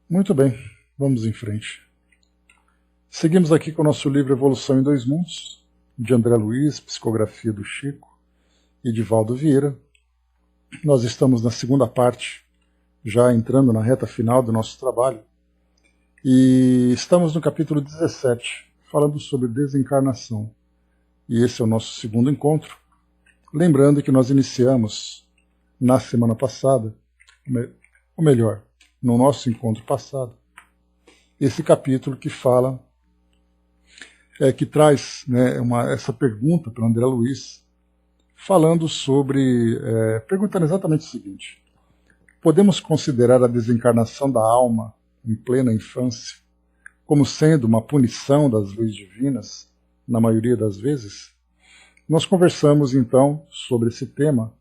Muito bem, vamos em frente. Seguimos aqui com o nosso livro Evolução em Dois Mundos, de André Luiz, psicografia do Chico e de Valdo Vieira. Nós estamos na segunda parte, já entrando na reta final do nosso trabalho, e estamos no capítulo 17, falando sobre desencarnação. E esse é o nosso segundo encontro. Lembrando que nós iniciamos na semana passada, ou melhor, no nosso encontro passado, esse capítulo que fala, que traz, né, essa pergunta para André Luiz, falando sobre, perguntando exatamente o seguinte: podemos considerar a desencarnação da alma em plena infância como sendo uma punição das leis divinas, na maioria das vezes? Nós conversamos então sobre esse tema,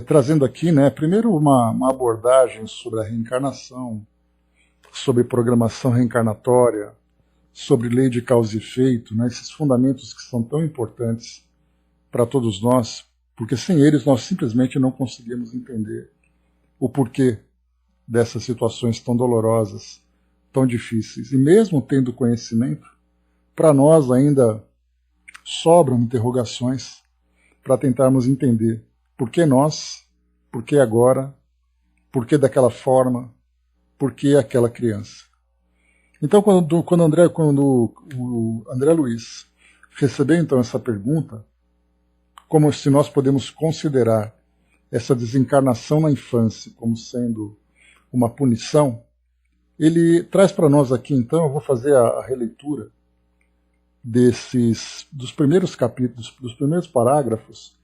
trazendo aqui, né, primeiro uma abordagem sobre a reencarnação, sobre programação reencarnatória, sobre lei de causa e efeito, né, esses fundamentos que são tão importantes para todos nós, porque sem eles nós simplesmente não conseguimos entender o porquê dessas situações tão dolorosas, tão difíceis. E mesmo tendo conhecimento, para nós ainda sobram interrogações para tentarmos entender por que nós, por que agora, por que daquela forma, por que aquela criança. Então, quando o André Luiz recebeu então essa pergunta, como se nós podemos considerar essa desencarnação na infância como sendo uma punição, ele traz para nós aqui, então, eu vou fazer a releitura dos primeiros capítulos, dos primeiros parágrafos,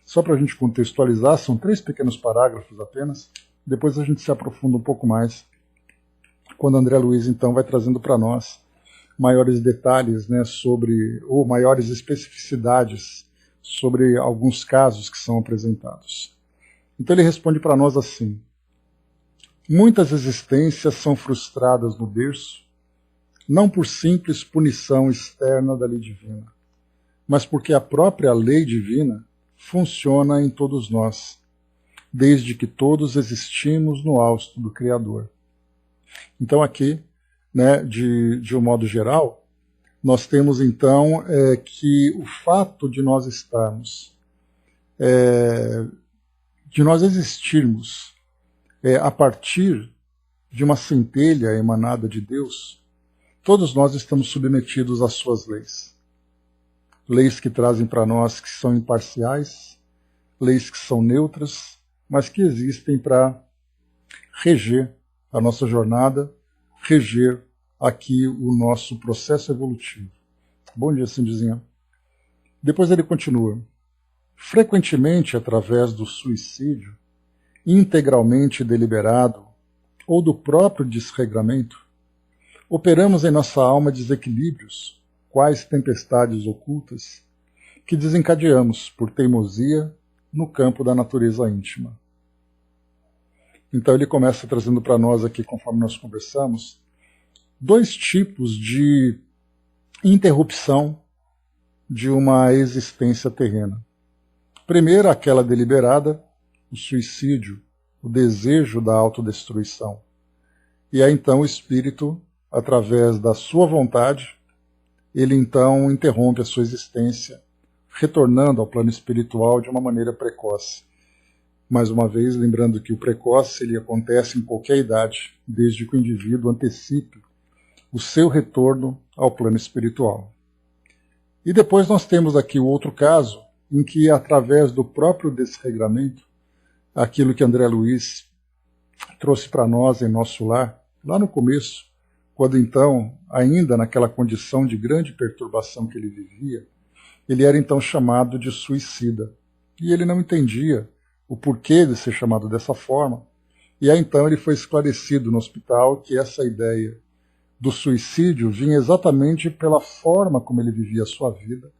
só para a gente contextualizar, são 3 pequenos parágrafos apenas, depois a gente se aprofunda um pouco mais, quando André Luiz, então, vai trazendo para nós maiores detalhes, né, ou maiores especificidades sobre alguns casos que são apresentados. Então ele responde para nós assim: muitas existências são frustradas no berço, não por simples punição externa da lei divina, mas porque a própria lei divina funciona em todos nós, desde que todos existimos no hausto do Criador. Então aqui, né, de um modo geral, nós temos então que o fato de nós estarmos, de nós existirmos a partir de uma centelha emanada de Deus, todos nós estamos submetidos às suas leis. Leis que trazem para nós que são imparciais, leis que são neutras, mas que existem para reger a nossa jornada, reger aqui o nosso processo evolutivo. Bom dia, Cindizinha. Depois ele continua. Frequentemente, através do suicídio, integralmente deliberado, ou do próprio desregramento, operamos em nossa alma desequilíbrios, quais tempestades ocultas, que desencadeamos por teimosia no campo da natureza íntima. Então ele começa trazendo para nós aqui, conforme nós conversamos, 2 tipos de interrupção de uma existência terrena. Primeiro, aquela deliberada, o suicídio, o desejo da autodestruição. E aí então o espírito, através da sua vontade, ele então interrompe a sua existência, retornando ao plano espiritual de uma maneira precoce. Mais uma vez, lembrando que o precoce ele acontece em qualquer idade, desde que o indivíduo antecipe o seu retorno ao plano espiritual. E depois nós temos aqui o outro caso, em que, através do próprio desregramento, aquilo que André Luiz trouxe para nós em nosso lar, lá no começo, quando então, ainda naquela condição de grande perturbação que ele vivia, ele era então chamado de suicida. E ele não entendia o porquê de ser chamado dessa forma. E aí então ele foi esclarecido no hospital que essa ideia do suicídio vinha exatamente pela forma como ele vivia a sua vida,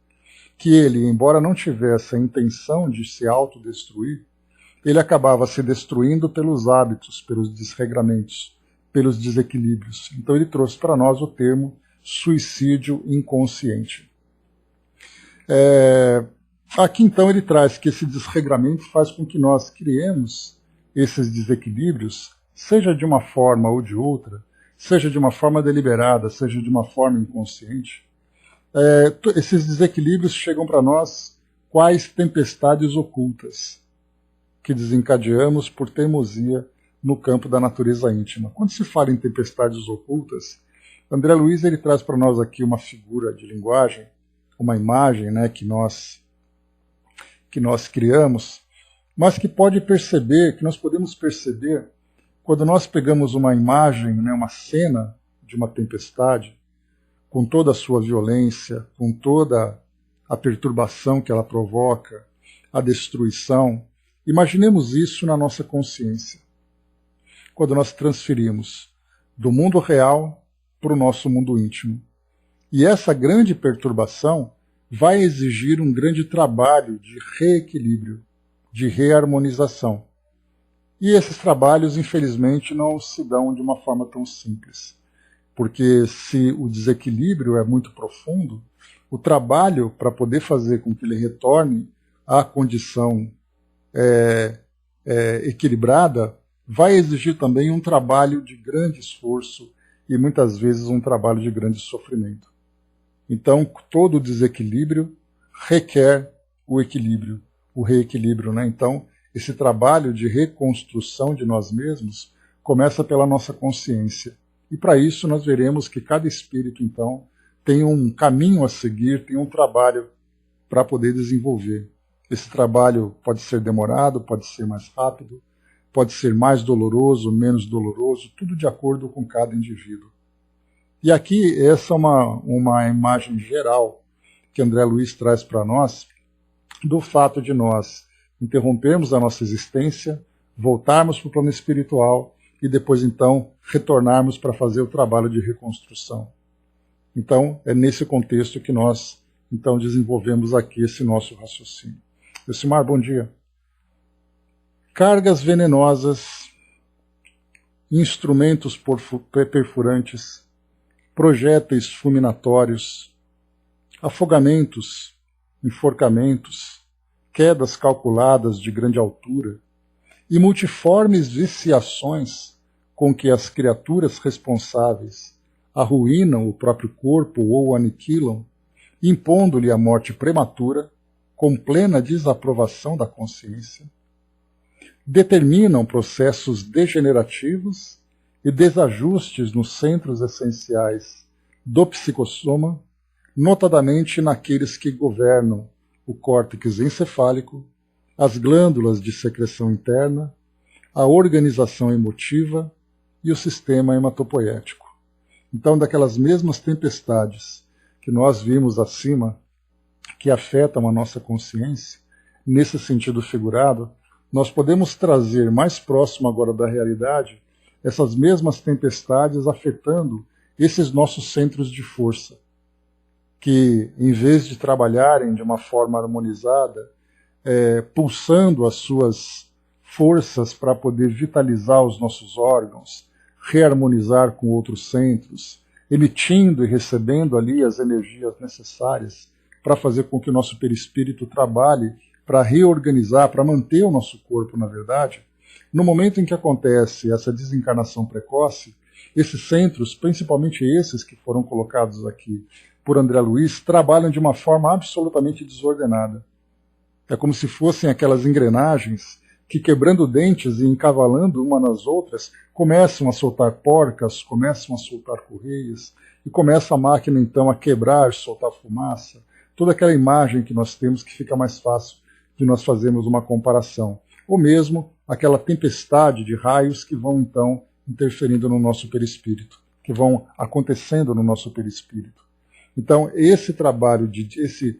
que ele, embora não tivesse a intenção de se autodestruir, ele acabava se destruindo pelos hábitos, pelos desregramentos, pelos desequilíbrios. Então ele trouxe para nós o termo suicídio inconsciente. Aqui então ele traz que esse desregramento faz com que nós criemos esses desequilíbrios seja de uma forma ou de outra, seja de uma forma deliberada, seja de uma forma inconsciente, esses desequilíbrios chegam para nós quais tempestades ocultas que desencadeamos por teimosia no campo da natureza íntima. Quando se fala em tempestades ocultas, André Luiz ele traz para nós aqui uma figura de linguagem, uma imagem, né, que nós criamos, mas que nós podemos perceber quando nós pegamos uma imagem, né, uma cena de uma tempestade, com toda a sua violência, com toda a perturbação que ela provoca, a destruição. Imaginemos isso na nossa consciência, quando nós transferimos do mundo real para o nosso mundo íntimo. E essa grande perturbação vai exigir um grande trabalho de reequilíbrio, de reharmonização. E esses trabalhos, infelizmente, não se dão de uma forma tão simples. Porque se o desequilíbrio é muito profundo, o trabalho para poder fazer com que ele retorne à condição equilibrada vai exigir também um trabalho de grande esforço e muitas vezes um trabalho de grande sofrimento. Então, todo desequilíbrio requer o equilíbrio, o reequilíbrio, né? Então, esse trabalho de reconstrução de nós mesmos começa pela nossa consciência. E para isso nós veremos que cada espírito, então, tem um caminho a seguir, tem um trabalho para poder desenvolver. Esse trabalho pode ser demorado, pode ser mais rápido, pode ser mais doloroso, menos doloroso, tudo de acordo com cada indivíduo. E aqui essa é uma imagem geral que André Luiz traz para nós do fato de nós interrompermos a nossa existência, voltarmos para o plano espiritual e depois então retornarmos para fazer o trabalho de reconstrução. Então é nesse contexto que nós então desenvolvemos aqui esse nosso raciocínio. Elcimar, bom dia. Cargas venenosas, instrumentos perfurantes, projéteis fulminatórios, afogamentos, enforcamentos, quedas calculadas de grande altura e multiformes viciações com que as criaturas responsáveis arruinam o próprio corpo ou o aniquilam, impondo-lhe a morte prematura, com plena desaprovação da consciência, determinam processos degenerativos e desajustes nos centros essenciais do psicossoma, notadamente naqueles que governam o córtex encefálico, as glândulas de secreção interna, a organização emotiva e o sistema hematopoético. Então, daquelas mesmas tempestades que nós vimos acima, que afetam a nossa consciência, nesse sentido figurado, nós podemos trazer mais próximo agora da realidade essas mesmas tempestades afetando esses nossos centros de força, que em vez de trabalharem de uma forma harmonizada, pulsando as suas forças para poder vitalizar os nossos órgãos, reharmonizar com outros centros, emitindo e recebendo ali as energias necessárias para fazer com que o nosso perispírito trabalhe para reorganizar, para manter o nosso corpo, na verdade. No momento em que acontece essa desencarnação precoce, esses centros, principalmente esses que foram colocados aqui por André Luiz, trabalham de uma forma absolutamente desordenada. É como se fossem aquelas engrenagens que, quebrando dentes e encavalando uma nas outras, começam a soltar porcas, começam a soltar correias, e começa a máquina então a quebrar, soltar fumaça. Toda aquela imagem que nós temos que fica mais fácil de nós fazermos uma comparação. Ou mesmo aquela tempestade de raios que vão então interferindo no nosso perispírito, que vão acontecendo no nosso perispírito. Então, esse trabalho, esse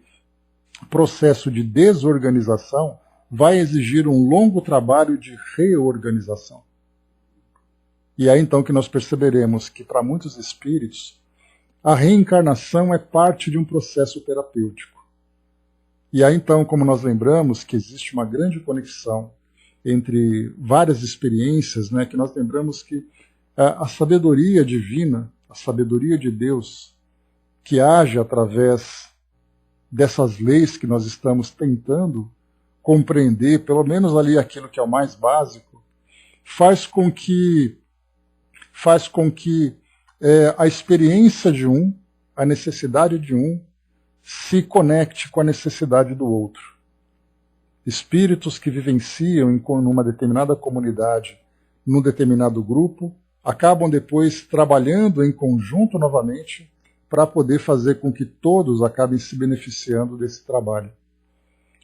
processo de desorganização vai exigir um longo trabalho de reorganização. E é então que nós perceberemos que, para muitos espíritos, a reencarnação é parte de um processo terapêutico. E aí então, como nós lembramos que existe uma grande conexão entre várias experiências, né, que nós lembramos que a sabedoria divina, a sabedoria de Deus, que age através dessas leis que nós estamos tentando compreender, pelo menos ali aquilo que é o mais básico, faz com que a experiência de um, a necessidade de um, se conecte com a necessidade do outro. Espíritos que vivenciam em uma determinada comunidade, num determinado grupo, acabam depois trabalhando em conjunto novamente para poder fazer com que todos acabem se beneficiando desse trabalho.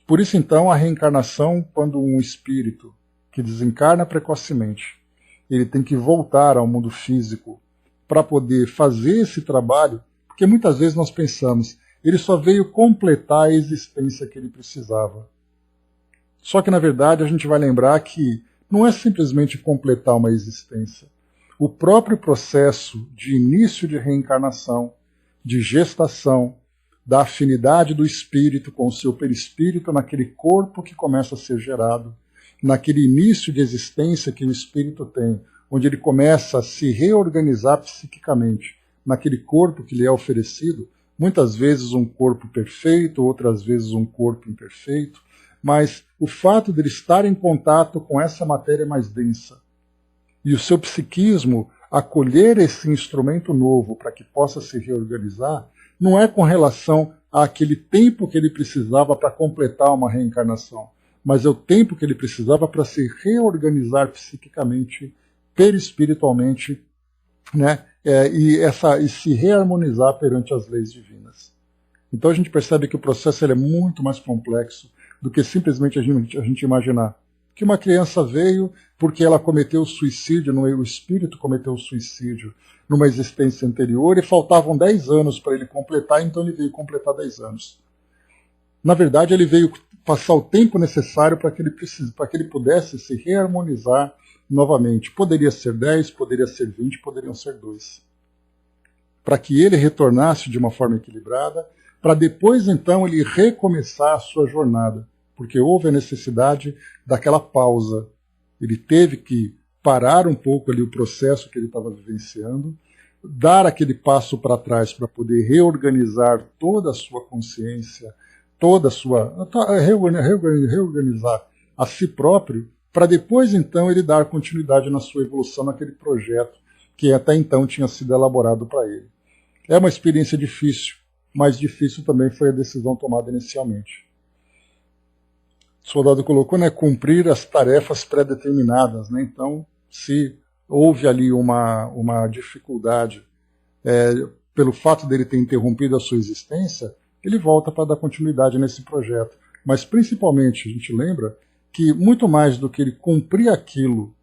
Por isso, então, a reencarnação, quando um espírito que desencarna precocemente, ele tem que voltar ao mundo físico para poder fazer esse trabalho, porque muitas vezes nós pensamos, ele só veio completar a existência que ele precisava. Só que, na verdade, a gente vai lembrar que não é simplesmente completar uma existência. O próprio processo de início de reencarnação, de gestação, da afinidade do espírito com o seu perispírito naquele corpo que começa a ser gerado, naquele início de existência que o espírito tem, onde ele começa a se reorganizar psiquicamente naquele corpo que lhe é oferecido, muitas vezes um corpo perfeito, outras vezes um corpo imperfeito, mas o fato de ele estar em contato com essa matéria mais densa e o seu psiquismo acolher esse instrumento novo para que possa se reorganizar, não é com relação àquele tempo que ele precisava para completar uma reencarnação, mas é o tempo que ele precisava para se reorganizar psiquicamente, perispiritualmente, né? E se reharmonizar perante as leis divinas. Então a gente percebe que o processo ele é muito mais complexo do que simplesmente a gente imaginar. Que uma criança veio porque ela cometeu suicídio, o espírito cometeu suicídio numa existência anterior e faltavam 10 anos para ele completar, então ele veio completar 10 anos. Na verdade, ele veio passar o tempo necessário para que ele pudesse se reharmonizar novamente. Poderia ser 10, poderia ser 20, poderiam ser 2. Para que ele retornasse de uma forma equilibrada, para depois então ele recomeçar a sua jornada, porque houve a necessidade daquela pausa. Ele teve que parar um pouco ali o processo que ele estava vivenciando, dar aquele passo para trás para poder reorganizar toda a sua consciência, reorganizar a si próprio, para depois então ele dar continuidade na sua evolução naquele projeto que até então tinha sido elaborado para ele. É uma experiência difícil, mas difícil também foi a decisão tomada inicialmente. O soldado colocou, né, cumprir as tarefas pré-determinadas, né? Então, se houve ali uma dificuldade pelo fato dele ter interrompido a sua existência, ele volta para dar continuidade nesse projeto. Mas principalmente, a gente lembra que muito mais do que ele cumprir aquilo,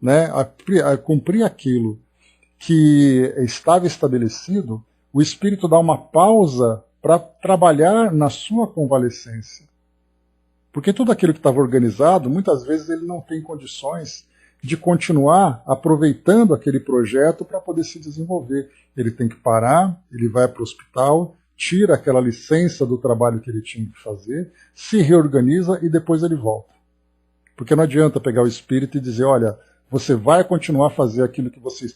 né, cumprir aquilo que estava estabelecido, o espírito dá uma pausa para trabalhar na sua convalescência. Porque tudo aquilo que estava organizado, muitas vezes ele não tem condições de continuar aproveitando aquele projeto para poder se desenvolver. Ele tem que parar, ele vai para o hospital, tira aquela licença do trabalho que ele tinha que fazer, se reorganiza e depois ele volta. Porque não adianta pegar o espírito e dizer, olha, você vai continuar a fazer aquilo que você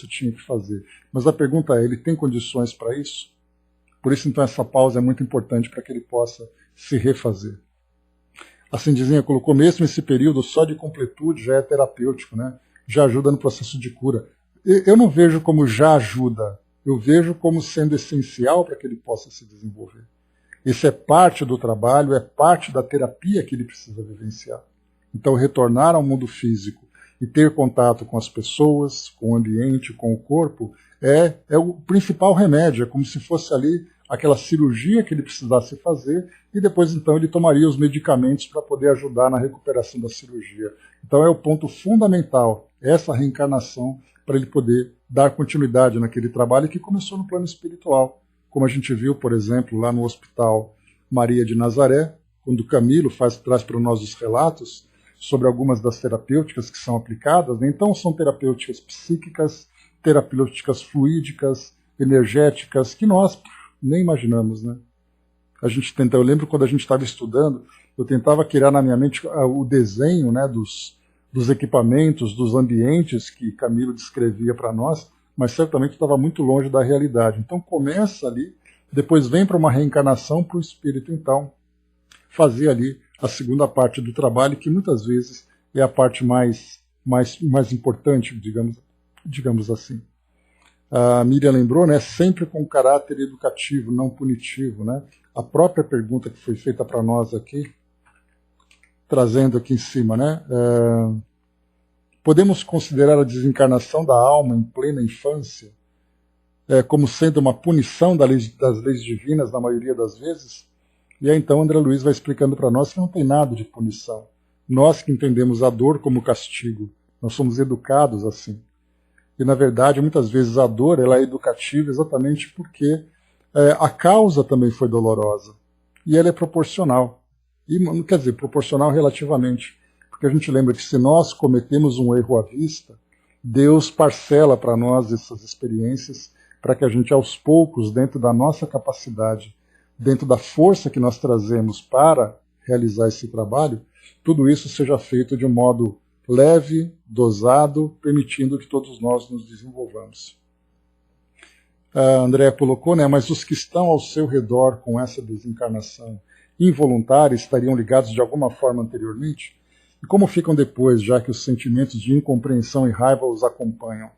tinha que fazer. Mas a pergunta é, ele tem condições para isso? Por isso, então, essa pausa é muito importante para que ele possa se refazer. A Cindizinha colocou, mesmo esse período só de completude já é terapêutico, né? Já ajuda no processo de cura. Eu não vejo como já ajuda, eu vejo como sendo essencial para que ele possa se desenvolver. Isso é parte do trabalho, é parte da terapia que ele precisa vivenciar. Então, retornar ao mundo físico e ter contato com as pessoas, com o ambiente, com o corpo, é o principal remédio, é como se fosse ali aquela cirurgia que ele precisasse fazer e depois então ele tomaria os medicamentos para poder ajudar na recuperação da cirurgia. Então é o ponto fundamental, essa reencarnação, para ele poder dar continuidade naquele trabalho que começou no plano espiritual. Como a gente viu, por exemplo, lá no Hospital Maria de Nazaré, quando Camilo traz para nós os relatos sobre algumas das terapêuticas que são aplicadas, né? Então são terapêuticas psíquicas, terapêuticas fluídicas, energéticas, que nós nem imaginamos, né? Eu lembro quando a gente estava estudando, eu tentava criar na minha mente o desenho, né, dos equipamentos, dos ambientes que Camilo descrevia para nós, mas certamente estava muito longe da realidade. Então começa ali, depois vem para uma reencarnação para o espírito, então, fazer ali a segunda parte do trabalho, que muitas vezes é a parte mais importante, digamos assim. A Miriam lembrou, né, sempre com caráter educativo, não punitivo, né? A própria pergunta que foi feita para nós aqui, trazendo aqui em cima, né? Podemos considerar a desencarnação da alma em plena infância como sendo uma punição das leis divinas na maioria das vezes? E aí então André Luiz vai explicando para nós que não tem nada de punição. Nós que entendemos a dor como castigo, nós somos educados assim. E, na verdade, muitas vezes a dor ela é educativa exatamente porque a causa também foi dolorosa. E ela é proporcional. E, quer dizer, proporcional relativamente. Porque a gente lembra que se nós cometemos um erro à vista, Deus parcela para nós essas experiências para que a gente, aos poucos, dentro da nossa capacidade, dentro da força que nós trazemos para realizar esse trabalho, tudo isso seja feito de um modo leve, dosado, permitindo que todos nós nos desenvolvamos. A Andréa colocou, né, mas os que estão ao seu redor com essa desencarnação involuntária estariam ligados de alguma forma anteriormente? E como ficam depois, já que os sentimentos de incompreensão e raiva os acompanham?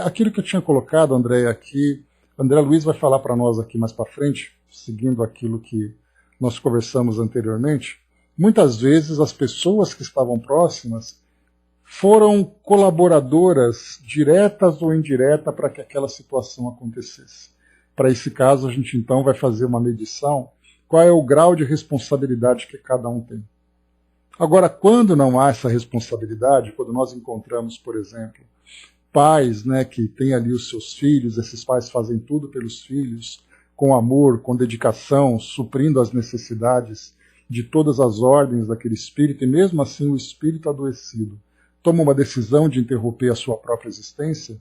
Aquilo que eu tinha colocado, Andréa, aqui, André Luiz vai falar para nós aqui mais para frente, seguindo aquilo que nós conversamos anteriormente. Muitas vezes as pessoas que estavam próximas foram colaboradoras diretas ou indiretas para que aquela situação acontecesse. Para esse caso, a gente então vai fazer uma medição, qual é o grau de responsabilidade que cada um tem. Agora, quando não há essa responsabilidade, quando nós encontramos, por exemplo, pais, né, que têm ali os seus filhos, esses pais fazem tudo pelos filhos, com amor, com dedicação, suprindo as necessidades de todas as ordens daquele espírito, e mesmo assim o espírito adoecido toma uma decisão de interromper a sua própria existência,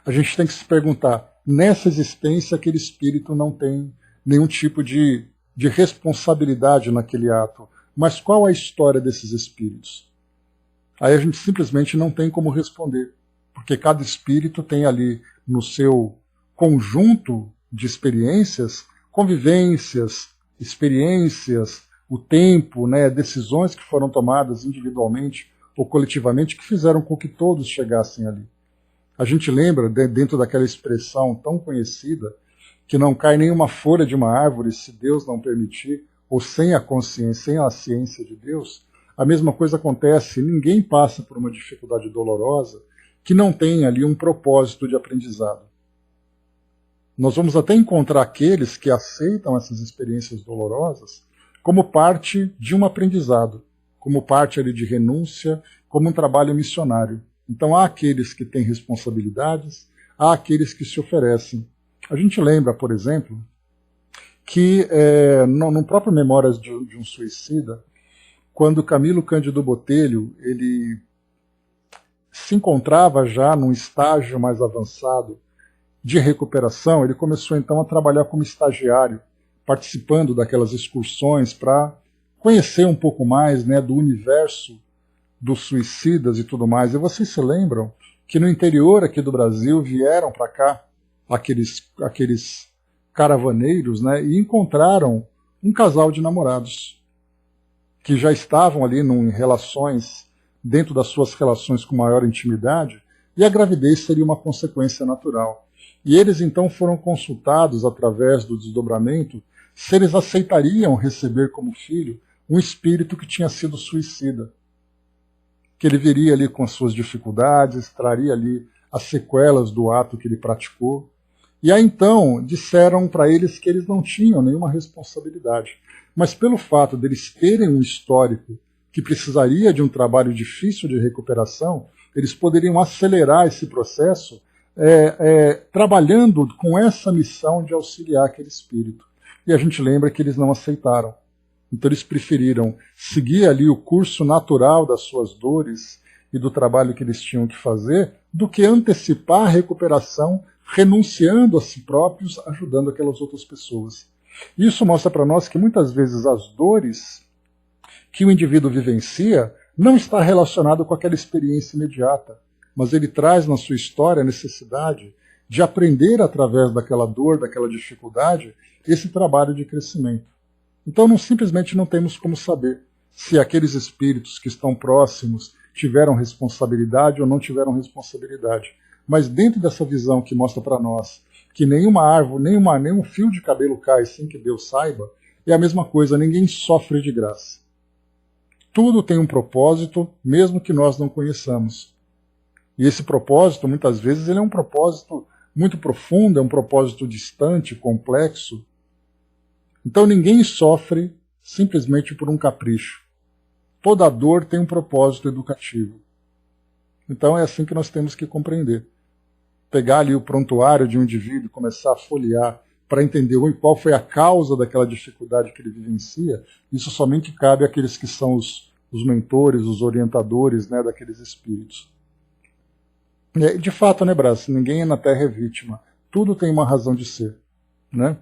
a gente tem que se perguntar, nessa existência aquele espírito não tem nenhum tipo de responsabilidade naquele ato, mas qual a história desses espíritos? Aí a gente simplesmente não tem como responder, porque cada espírito tem ali no seu conjunto de experiências, convivências, experiências, o tempo, né, decisões que foram tomadas individualmente ou coletivamente que fizeram com que todos chegassem ali. A gente lembra, dentro daquela expressão tão conhecida, que não cai nenhuma folha de uma árvore se Deus não permitir, ou sem a consciência, sem a ciência de Deus. A mesma coisa acontece, ninguém passa por uma dificuldade dolorosa que não tenha ali um propósito de aprendizado. Nós vamos até encontrar aqueles que aceitam essas experiências dolorosas como parte de um aprendizado, como parte ali de renúncia, como um trabalho missionário. Então há aqueles que têm responsabilidades, há aqueles que se oferecem. A gente lembra, por exemplo, que no próprio Memórias de um Suicida, quando Camilo Cândido Botelho ele se encontrava já num estágio mais avançado de recuperação, ele começou então a trabalhar como estagiário, participando daquelas excursões para conhecer um pouco mais, né, do universo dos suicidas e tudo mais. E vocês se lembram que no interior aqui do Brasil vieram para cá aqueles caravaneiros, né, e encontraram um casal de namorados que já estavam ali em relações, dentro das suas relações com maior intimidade, e a gravidez seria uma consequência natural. E eles então foram consultados através do desdobramento se eles aceitariam receber como filho um espírito que tinha sido suicida, que ele viria ali com as suas dificuldades, traria ali as sequelas do ato que ele praticou. E aí então disseram para eles que eles não tinham nenhuma responsabilidade, mas pelo fato deles terem um histórico que precisaria de um trabalho difícil de recuperação, eles poderiam acelerar esse processo trabalhando com essa missão de auxiliar aquele espírito. E a gente lembra que eles não aceitaram. Então eles preferiram seguir ali o curso natural das suas dores e do trabalho que eles tinham que fazer, do que antecipar a recuperação, renunciando a si próprios, ajudando aquelas outras pessoas. Isso mostra para nós que muitas vezes as dores que o indivíduo vivencia não está relacionado com aquela experiência imediata, mas ele traz na sua história a necessidade de aprender através daquela dor, daquela dificuldade, esse trabalho de crescimento. Então simplesmente não temos como saber se aqueles espíritos que estão próximos tiveram responsabilidade ou não tiveram responsabilidade. Mas dentro dessa visão que mostra para nós que nenhuma árvore, nenhum fio de cabelo cai sem que Deus saiba, é a mesma coisa, ninguém sofre de graça. Tudo tem um propósito, mesmo que nós não conheçamos. E esse propósito, muitas vezes, ele é um propósito muito profundo, é um propósito distante, complexo. Então ninguém sofre simplesmente por um capricho. Toda dor tem um propósito educativo. Então é assim que nós temos que compreender. Pegar ali o prontuário de um indivíduo e começar a folhear para entender qual foi a causa daquela dificuldade que ele vivencia, isso somente cabe àqueles que são os mentores, os orientadores, né, daqueles espíritos. De fato, né, Brás? Ninguém na Terra é vítima. Tudo tem uma razão de ser. Né?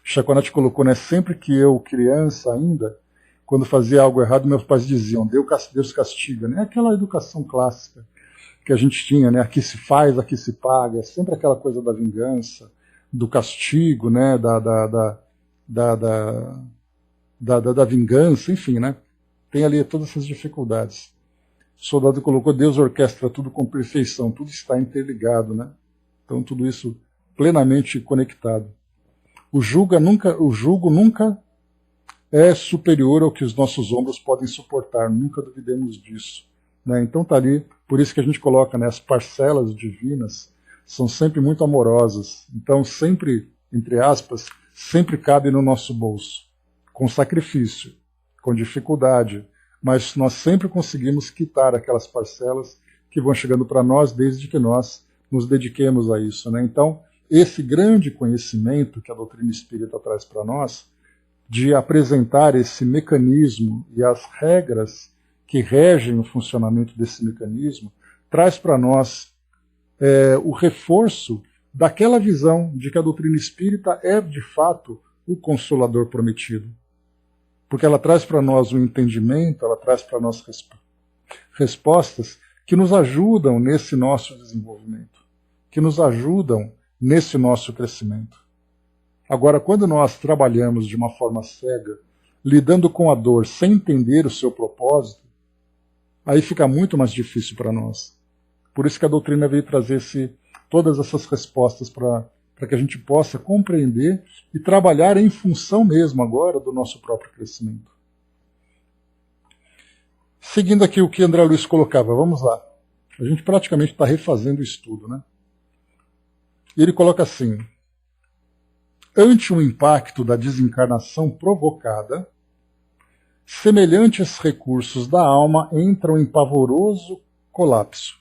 Chaconate colocou, né, sempre que eu, criança ainda, quando fazia algo errado, meus pais diziam, Deus castiga. Né? Aquela educação clássica que a gente tinha, né? Aqui se faz, aqui se paga, sempre aquela coisa da vingança, do castigo, né? da vingança, enfim, né? Tem ali todas essas dificuldades. O soldado colocou, Deus orquestra tudo com perfeição, tudo está interligado, né? Então tudo isso plenamente conectado. O jugo nunca é superior ao que os nossos ombros podem suportar, nunca duvidemos disso. Né? Então está ali, por isso que a gente coloca, né, as parcelas divinas são sempre muito amorosas. Então sempre, entre aspas, sempre cabe no nosso bolso, com sacrifício, com dificuldade, mas nós sempre conseguimos quitar aquelas parcelas que vão chegando para nós desde que nós nos dediquemos a isso. Né? Então, esse grande conhecimento que a doutrina espírita traz para nós, de apresentar esse mecanismo e as regras que regem o funcionamento desse mecanismo, traz para nós o reforço daquela visão de que a doutrina espírita é, de fato, o Consolador prometido. Porque ela traz para nós um entendimento, ela traz para nós respostas que nos ajudam nesse nosso desenvolvimento, que nos ajudam nesse nosso crescimento. Agora, quando nós trabalhamos de uma forma cega, lidando com a dor sem entender o seu propósito, aí fica muito mais difícil para nós. Por isso que a doutrina veio trazer todas essas respostas para que a gente possa compreender e trabalhar em função mesmo agora do nosso próprio crescimento. Seguindo aqui o que André Luiz colocava, vamos lá. A gente praticamente está refazendo o estudo, né? E ele coloca assim, ante o impacto da desencarnação provocada, semelhantes recursos da alma entram em pavoroso colapso,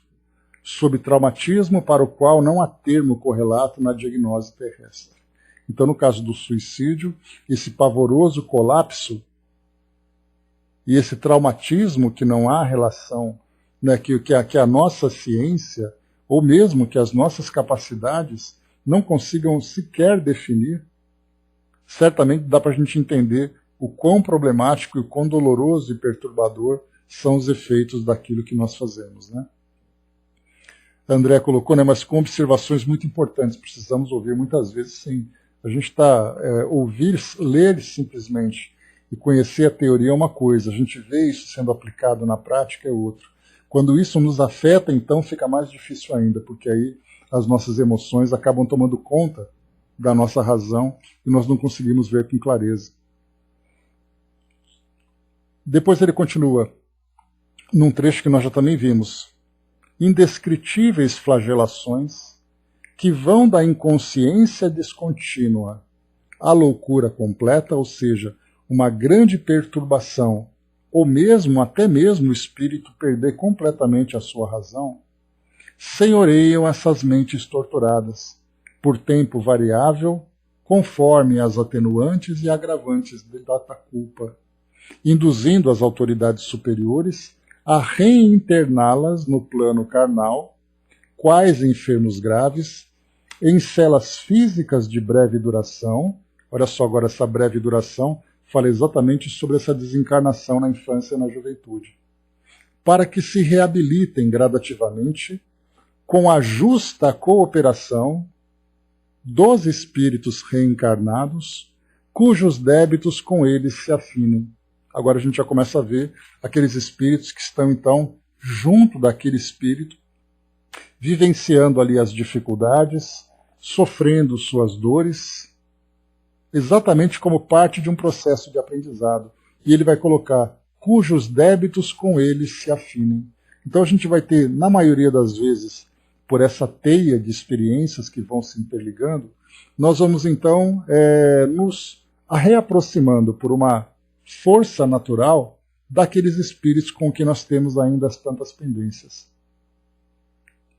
sob traumatismo para o qual não há termo correlato na diagnose terrestre. Então, no caso do suicídio, esse pavoroso colapso e esse traumatismo que não há relação, né, que a nossa ciência, ou mesmo que as nossas capacidades não consigam sequer definir, certamente dá para a gente entender o quão problemático e o quão doloroso e perturbador são os efeitos daquilo que nós fazemos. Né? André colocou, né, mas com observações muito importantes, precisamos ouvir muitas vezes, sim. A gente ler simplesmente e conhecer a teoria é uma coisa, a gente vê isso sendo aplicado na prática é outra. Quando isso nos afeta, então fica mais difícil ainda, porque aí as nossas emoções acabam tomando conta da nossa razão e nós não conseguimos ver com clareza. Depois ele continua, num trecho que nós já também vimos, indescritíveis flagelações que vão da inconsciência descontínua à loucura completa, ou seja, uma grande perturbação, ou mesmo, até mesmo o espírito perder completamente a sua razão, senhoreiam essas mentes torturadas, por tempo variável, conforme as atenuantes e agravantes da culpa, induzindo as autoridades superiores a reinterná-las no plano carnal, quais enfermos graves, em celas físicas de breve duração. Olha só agora essa breve duração, fala exatamente sobre essa desencarnação na infância e na juventude. Para que se reabilitem gradativamente com a justa cooperação dos espíritos reencarnados, cujos débitos com eles se afinem, Agora a gente já começa a ver aqueles espíritos que estão, então, junto daquele espírito, vivenciando ali as dificuldades, sofrendo suas dores, exatamente como parte de um processo de aprendizado. E ele vai colocar, cujos débitos com ele se afinem. Então a gente vai ter, na maioria das vezes, por essa teia de experiências que vão se interligando, nós vamos então nos reaproximando por uma força natural daqueles espíritos com que nós temos ainda as tantas pendências.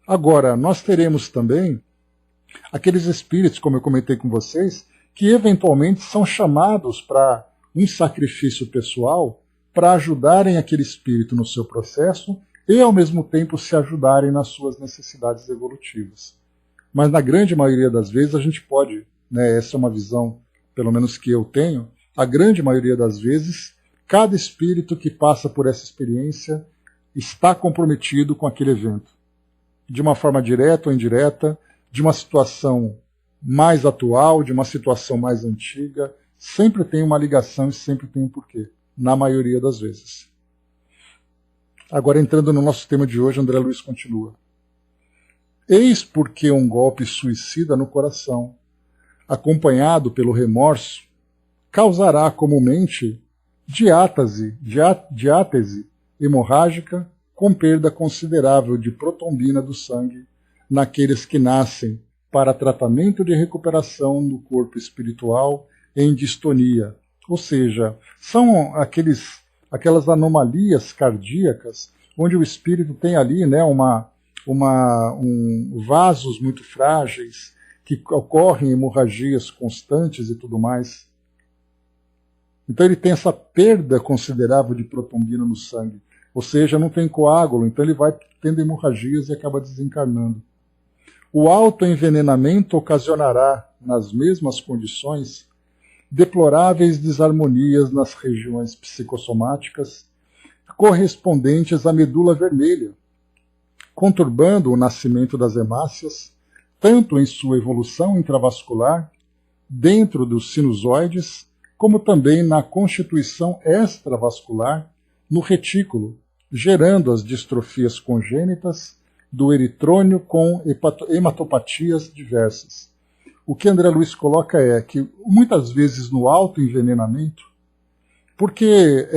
Agora, nós teremos também aqueles espíritos, como eu comentei com vocês, que eventualmente são chamados para um sacrifício pessoal para ajudarem aquele espírito no seu processo e, ao mesmo tempo, se ajudarem nas suas necessidades evolutivas. Mas, na grande maioria das vezes, a gente pode, essa é uma visão, pelo menos que eu tenho, a grande maioria das vezes, cada espírito que passa por essa experiência está comprometido com aquele evento. De uma forma direta ou indireta, de uma situação mais atual, de uma situação mais antiga, sempre tem uma ligação e sempre tem um porquê, na maioria das vezes. Agora, entrando no nosso tema de hoje, André Luiz continua. Eis porque um golpe suicida no coração, acompanhado pelo remorso, causará comumente diátese hemorrágica com perda considerável de protombina do sangue naqueles que nascem para tratamento de recuperação do corpo espiritual em distonia. Ou seja, são aquelas anomalias cardíacas onde o espírito tem ali vasos muito frágeis, que ocorrem hemorragias constantes e tudo mais. Então ele tem essa perda considerável de protombina no sangue. Ou seja, não tem coágulo, então ele vai tendo hemorragias e acaba desencarnando. O autoenvenenamento ocasionará, nas mesmas condições, deploráveis desarmonias nas regiões psicossomáticas correspondentes à medula vermelha, conturbando o nascimento das hemácias, tanto em sua evolução intravascular, dentro dos sinusoides, como também na constituição extravascular, no retículo, gerando as distrofias congênitas do eritrônio com hematopatias diversas. O que André Luiz coloca é que, muitas vezes no autoenvenenamento, porque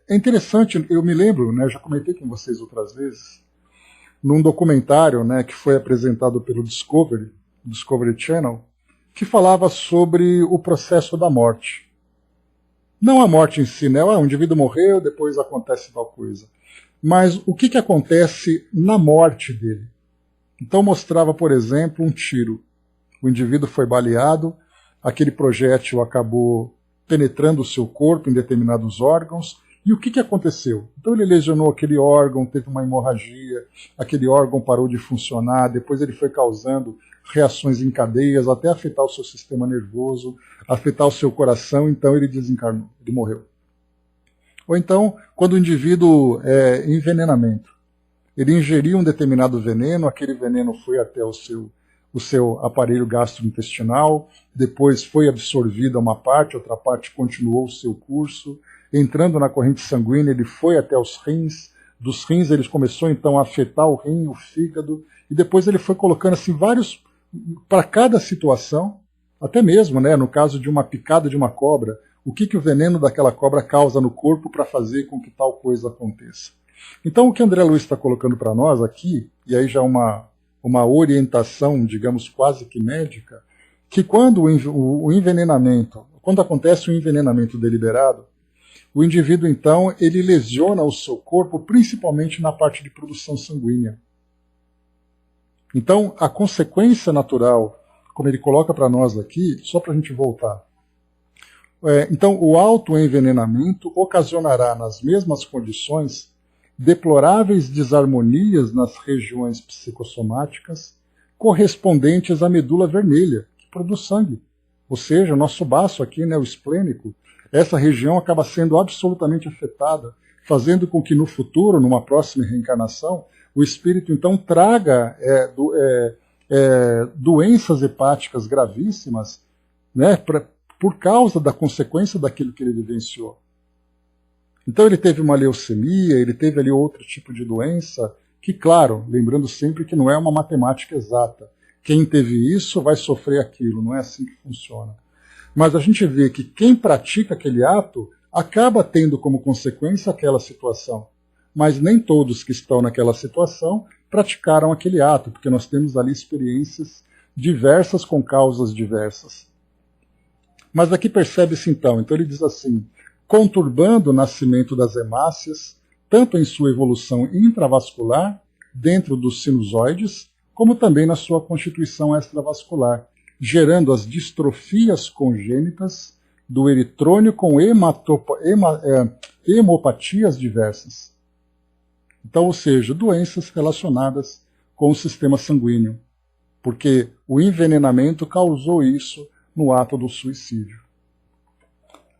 é interessante, eu me lembro, já comentei com vocês outras vezes, num documentário que foi apresentado pelo Discovery Channel, que falava sobre o processo da morte. Não a morte em si, um indivíduo morreu, depois acontece tal coisa. Mas o que acontece na morte dele? Então mostrava, por exemplo, um tiro. O indivíduo foi baleado, aquele projétil acabou penetrando o seu corpo em determinados órgãos, e o que aconteceu? Então ele lesionou aquele órgão, teve uma hemorragia, aquele órgão parou de funcionar, depois ele foi causando reações em cadeias, até afetar o seu sistema nervoso, afetar o seu coração, então ele desencarnou, ele morreu. Ou então, quando o indivíduo envenenamento, ele ingeriu um determinado veneno, aquele veneno foi até o seu aparelho gastrointestinal, depois foi absorvida uma parte, outra parte continuou o seu curso, entrando na corrente sanguínea, ele foi até os rins, dos rins ele começou então a afetar o rim, o fígado, e depois ele foi colocando assim vários, para cada situação, até mesmo no caso de uma picada de uma cobra, o que o veneno daquela cobra causa no corpo para fazer com que tal coisa aconteça. Então o que André Luiz está colocando para nós aqui, e aí já uma orientação, digamos, quase que médica, que quando quando acontece o envenenamento deliberado, o indivíduo, então, ele lesiona o seu corpo, principalmente na parte de produção sanguínea. Então, a consequência natural, como ele coloca para nós aqui, só para a gente voltar. Então, o autoenvenenamento ocasionará, nas mesmas condições, deploráveis desarmonias nas regiões psicossomáticas correspondentes à medula vermelha, que produz sangue. Ou seja, o nosso baço aqui, o esplênico, essa região acaba sendo absolutamente afetada, fazendo com que no futuro, numa próxima reencarnação, o espírito então traga doenças hepáticas gravíssimas, por causa da consequência daquilo que ele vivenciou. Então ele teve uma leucemia, ele teve ali outro tipo de doença, que claro, lembrando sempre que não é uma matemática exata. Quem teve isso vai sofrer aquilo, não é assim que funciona. Mas a gente vê que quem pratica aquele ato acaba tendo como consequência aquela situação. Mas nem todos que estão naquela situação praticaram aquele ato, porque nós temos ali experiências diversas com causas diversas. Mas aqui percebe-se então ele diz assim, conturbando o nascimento das hemácias, tanto em sua evolução intravascular, dentro dos sinusoides, como também na sua constituição extravascular, gerando as distrofias congênitas do eritrônio com hemopatias diversas. Então, ou seja, doenças relacionadas com o sistema sanguíneo, porque o envenenamento causou isso no ato do suicídio.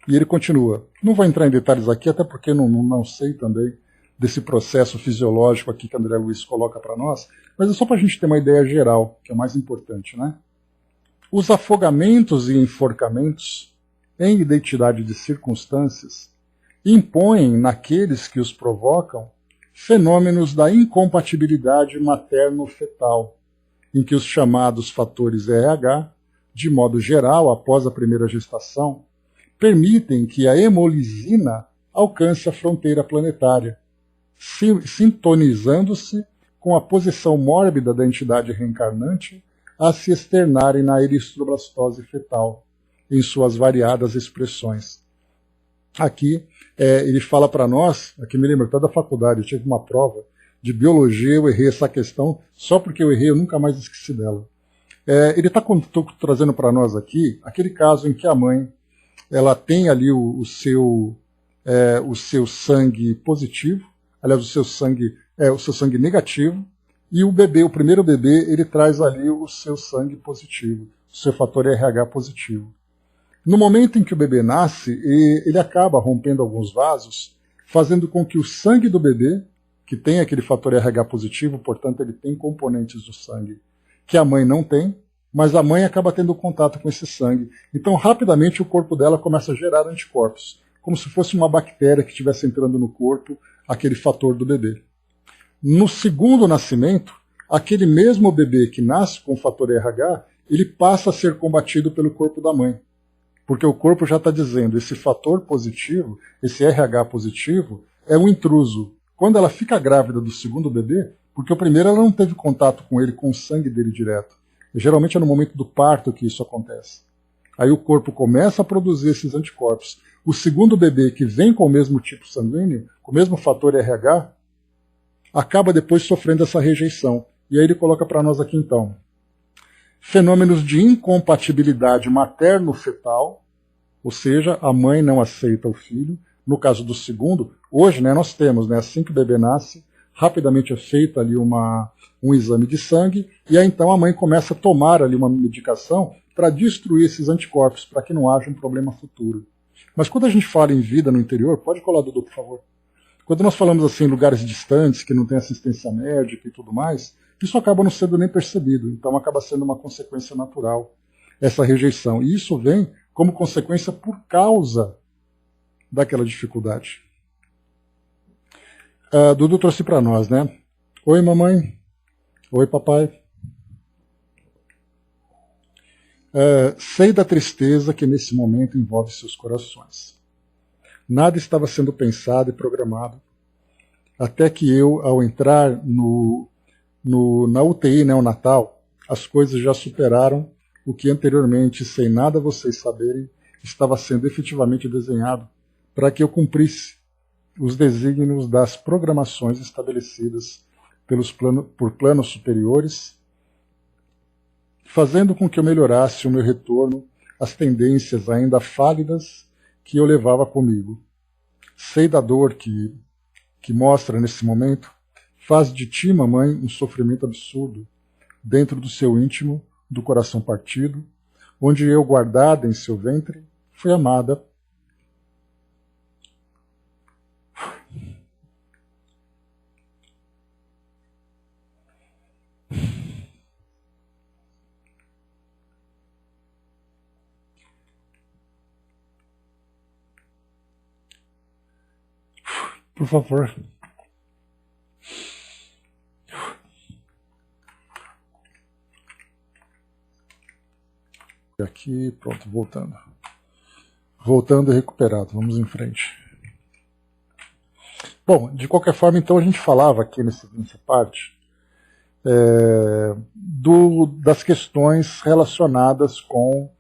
E ele continua. Não vou entrar em detalhes aqui, até porque não sei também desse processo fisiológico aqui que André Luiz coloca para nós, mas é só para a gente ter uma ideia geral, que é o mais importante, né? Os afogamentos e enforcamentos, em identidade de circunstâncias, impõem naqueles que os provocam fenômenos da incompatibilidade materno-fetal, em que os chamados fatores RH, de modo geral, após a primeira gestação, permitem que a hemolisina alcance a fronteira planetária, sintonizando-se com a posição mórbida da entidade reencarnante a se externarem na eritroblastose fetal, em suas variadas expressões. Aqui ele fala para nós, aqui me lembro até da faculdade, eu tive uma prova de biologia, eu errei essa questão, só porque eu errei eu nunca mais esqueci dela. Ele está trazendo para nós aqui aquele caso em que a mãe ela tem ali o seu sangue positivo, aliás, o seu sangue negativo, e o bebê, o primeiro bebê, ele traz ali o seu sangue positivo, o seu fator RH positivo. No momento em que o bebê nasce, ele acaba rompendo alguns vasos, fazendo com que o sangue do bebê, que tem aquele fator RH positivo, portanto ele tem componentes do sangue que a mãe não tem, mas a mãe acaba tendo contato com esse sangue. Então, rapidamente, o corpo dela começa a gerar anticorpos, como se fosse uma bactéria que estivesse entrando no corpo, aquele fator do bebê. No segundo nascimento, aquele mesmo bebê que nasce com o fator RH, ele passa a ser combatido pelo corpo da mãe. Porque o corpo já está dizendo, esse fator positivo, esse RH positivo, é um intruso. Quando ela fica grávida do segundo bebê, porque o primeiro ela não teve contato com ele, com o sangue dele direto. Geralmente é no momento do parto que isso acontece. Aí o corpo começa a produzir esses anticorpos. O segundo bebê, que vem com o mesmo tipo sanguíneo, com o mesmo fator RH, acaba depois sofrendo essa rejeição. E aí ele coloca para nós aqui então. Fenômenos de incompatibilidade materno-fetal, ou seja, a mãe não aceita o filho. No caso do segundo, hoje nós temos, assim que o bebê nasce, rapidamente é feito ali um exame de sangue, e aí então a mãe começa a tomar ali uma medicação para destruir esses anticorpos, para que não haja um problema futuro. Mas quando a gente fala em vida no interior, pode colar, Dudu, por favor. Quando nós falamos assim em lugares distantes, que não tem assistência médica e tudo mais, isso acaba não sendo nem percebido, então acaba sendo uma consequência natural, essa rejeição. E isso vem como consequência por causa daquela dificuldade. Dudu trouxe para nós, né? Oi, mamãe. Oi, papai. Sei da tristeza que nesse momento envolve seus corações. Nada estava sendo pensado e programado, até que eu, ao entrar na UTI neonatal, as coisas já superaram o que anteriormente, sem nada vocês saberem, estava sendo efetivamente desenhado para que eu cumprisse os desígnios das programações estabelecidas por planos superiores, fazendo com que eu melhorasse o meu retorno às tendências ainda fálidas que eu levava comigo. Sei da dor que mostra nesse momento, faz de ti, mamãe, um sofrimento absurdo, dentro do seu íntimo, do coração partido, onde eu, guardada em seu ventre, fui amada. Por favor. Aqui, pronto, voltando. Voltando e recuperado, vamos em frente. Bom, de qualquer forma, então a gente falava aqui nessa parte das questões relacionadas com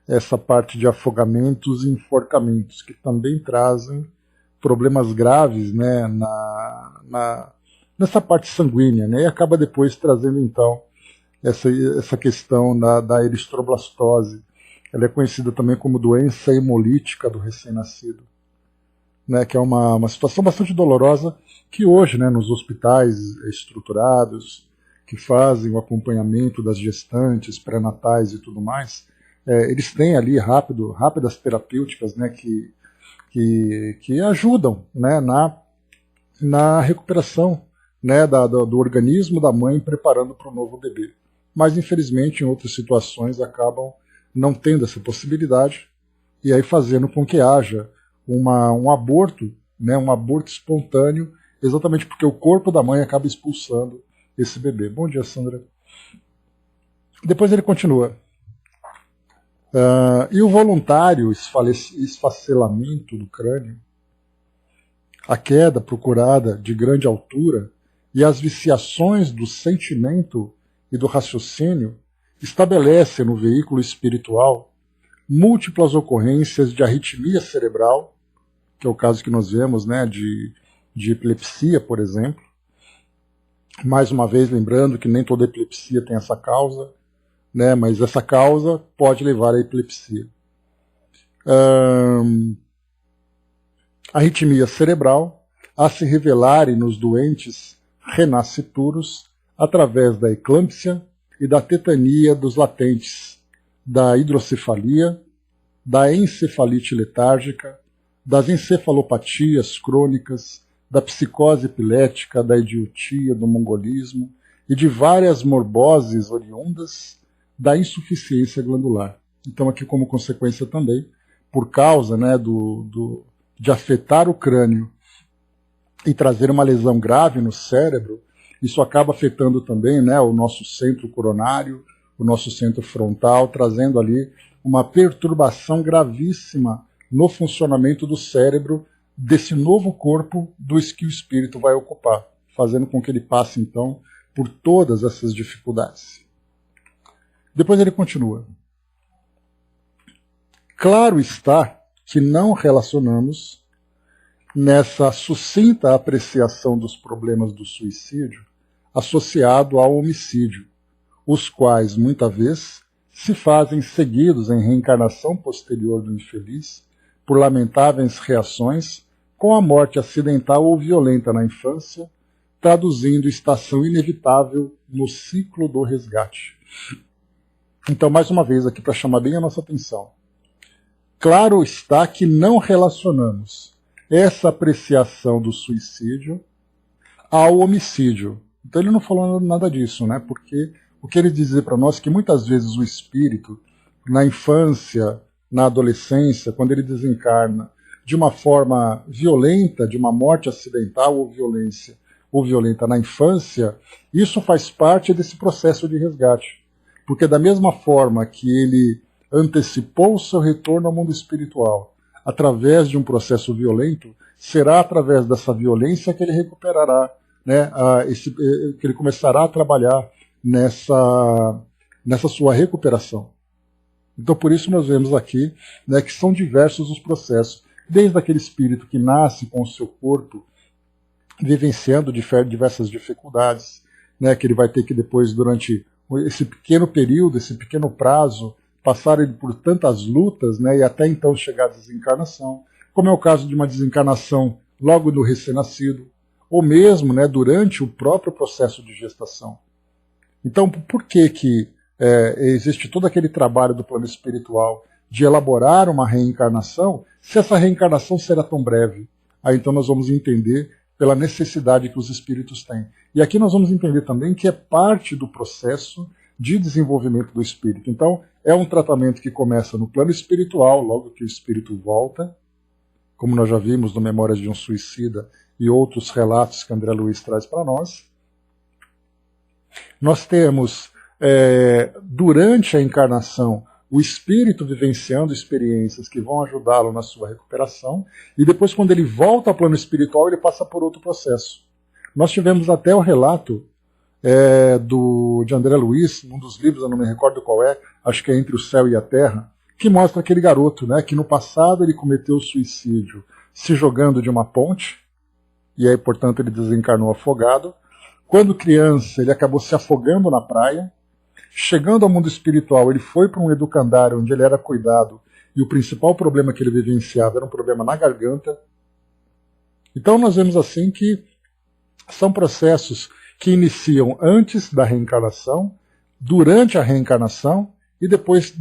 essa parte de afogamentos e enforcamentos, que também trazem problemas graves, né, nessa parte sanguínea, né, e acaba depois trazendo então essa questão da eritroblastose. Ela é conhecida também como doença hemolítica do recém-nascido, né, que é uma situação bastante dolorosa que hoje, né, nos hospitais estruturados, que fazem o acompanhamento das gestantes, pré-natais e tudo mais, eles têm ali rápidas terapêuticas, né, que ajudam, né, na recuperação, né, do organismo da mãe preparando para o novo bebê. Mas, infelizmente, em outras situações acabam não tendo essa possibilidade e aí fazendo com que haja um aborto, né, um aborto espontâneo, exatamente porque o corpo da mãe acaba expulsando esse bebê. Bom dia, Sandra. Depois ele continua. E o voluntário esfacelamento do crânio, a queda procurada de grande altura e as viciações do sentimento e do raciocínio estabelecem no veículo espiritual múltiplas ocorrências de arritmia cerebral, que é o caso que nós vemos, né, de epilepsia, por exemplo. Mais uma vez, lembrando que nem toda epilepsia tem essa causa, né, mas essa causa pode levar à epilepsia. Arritmia cerebral a se revelarem nos doentes renascituros através da eclâmpsia e da tetania dos latentes, da hidrocefalia, da encefalite letárgica, das encefalopatias crônicas, da psicose epilética, da idiotia, do mongolismo e de várias morboses oriundas da insuficiência glandular. Então, aqui como consequência também, por causa, né, de afetar o crânio e trazer uma lesão grave no cérebro, isso acaba afetando também, né, o nosso centro coronário, o nosso centro frontal, trazendo ali uma perturbação gravíssima no funcionamento do cérebro desse novo corpo que o espírito vai ocupar, fazendo com que ele passe, então, por todas essas dificuldades. Depois ele continua. Claro está que não relacionamos nessa sucinta apreciação dos problemas do suicídio associado ao homicídio, os quais, muitas vezes, se fazem seguidos em reencarnação posterior do infeliz por lamentáveis reações com a morte acidental ou violenta na infância, traduzindo estação inevitável no ciclo do resgate. Então, mais uma vez, aqui para chamar bem a nossa atenção. Claro está que não relacionamos essa apreciação do suicídio ao homicídio. Então ele não falou nada disso, né? Porque o que ele diz para nós é que muitas vezes o espírito, na infância, na adolescência, quando ele desencarna de uma forma violenta, de uma morte acidental ou violenta na infância, isso faz parte desse processo de resgate. Porque da mesma forma que ele antecipou o seu retorno ao mundo espiritual através de um processo violento, será através dessa violência que ele recuperará, né, que ele começará a trabalhar nessa sua recuperação. Então, por isso nós vemos aqui, né, que são diversos os processos, desde aquele espírito que nasce com o seu corpo vivenciando diversas dificuldades, né, que ele vai ter que depois, durante esse pequeno período, esse pequeno prazo, passar ele por tantas lutas, né, e até então chegar à desencarnação, como é o caso de uma desencarnação logo do recém-nascido, ou mesmo, né, durante o próprio processo de gestação. Então, por que existe todo aquele trabalho do plano espiritual de elaborar uma reencarnação, se essa reencarnação será tão breve? Aí então nós vamos entender pela necessidade que os espíritos têm. E aqui nós vamos entender também que é parte do processo de desenvolvimento do espírito. Então, é um tratamento que começa no plano espiritual, logo que o espírito volta, como nós já vimos no Memórias de um Suicida, e outros relatos que André Luiz traz para nós. Nós temos, durante a encarnação, o espírito vivenciando experiências que vão ajudá-lo na sua recuperação, e depois, quando ele volta ao plano espiritual, ele passa por outro processo. Nós tivemos até o relato de André Luiz, num dos livros, eu não me recordo qual é, acho que é Entre o Céu e a Terra, que mostra aquele garoto, né, que no passado ele cometeu suicídio se jogando de uma ponte, e aí, portanto, ele desencarnou afogado. Quando criança, ele acabou se afogando na praia. Chegando ao mundo espiritual, ele foi para um educandário onde ele era cuidado, e o principal problema que ele vivenciava era um problema na garganta. Então nós vemos assim que são processos que iniciam antes da reencarnação, durante a reencarnação, e depois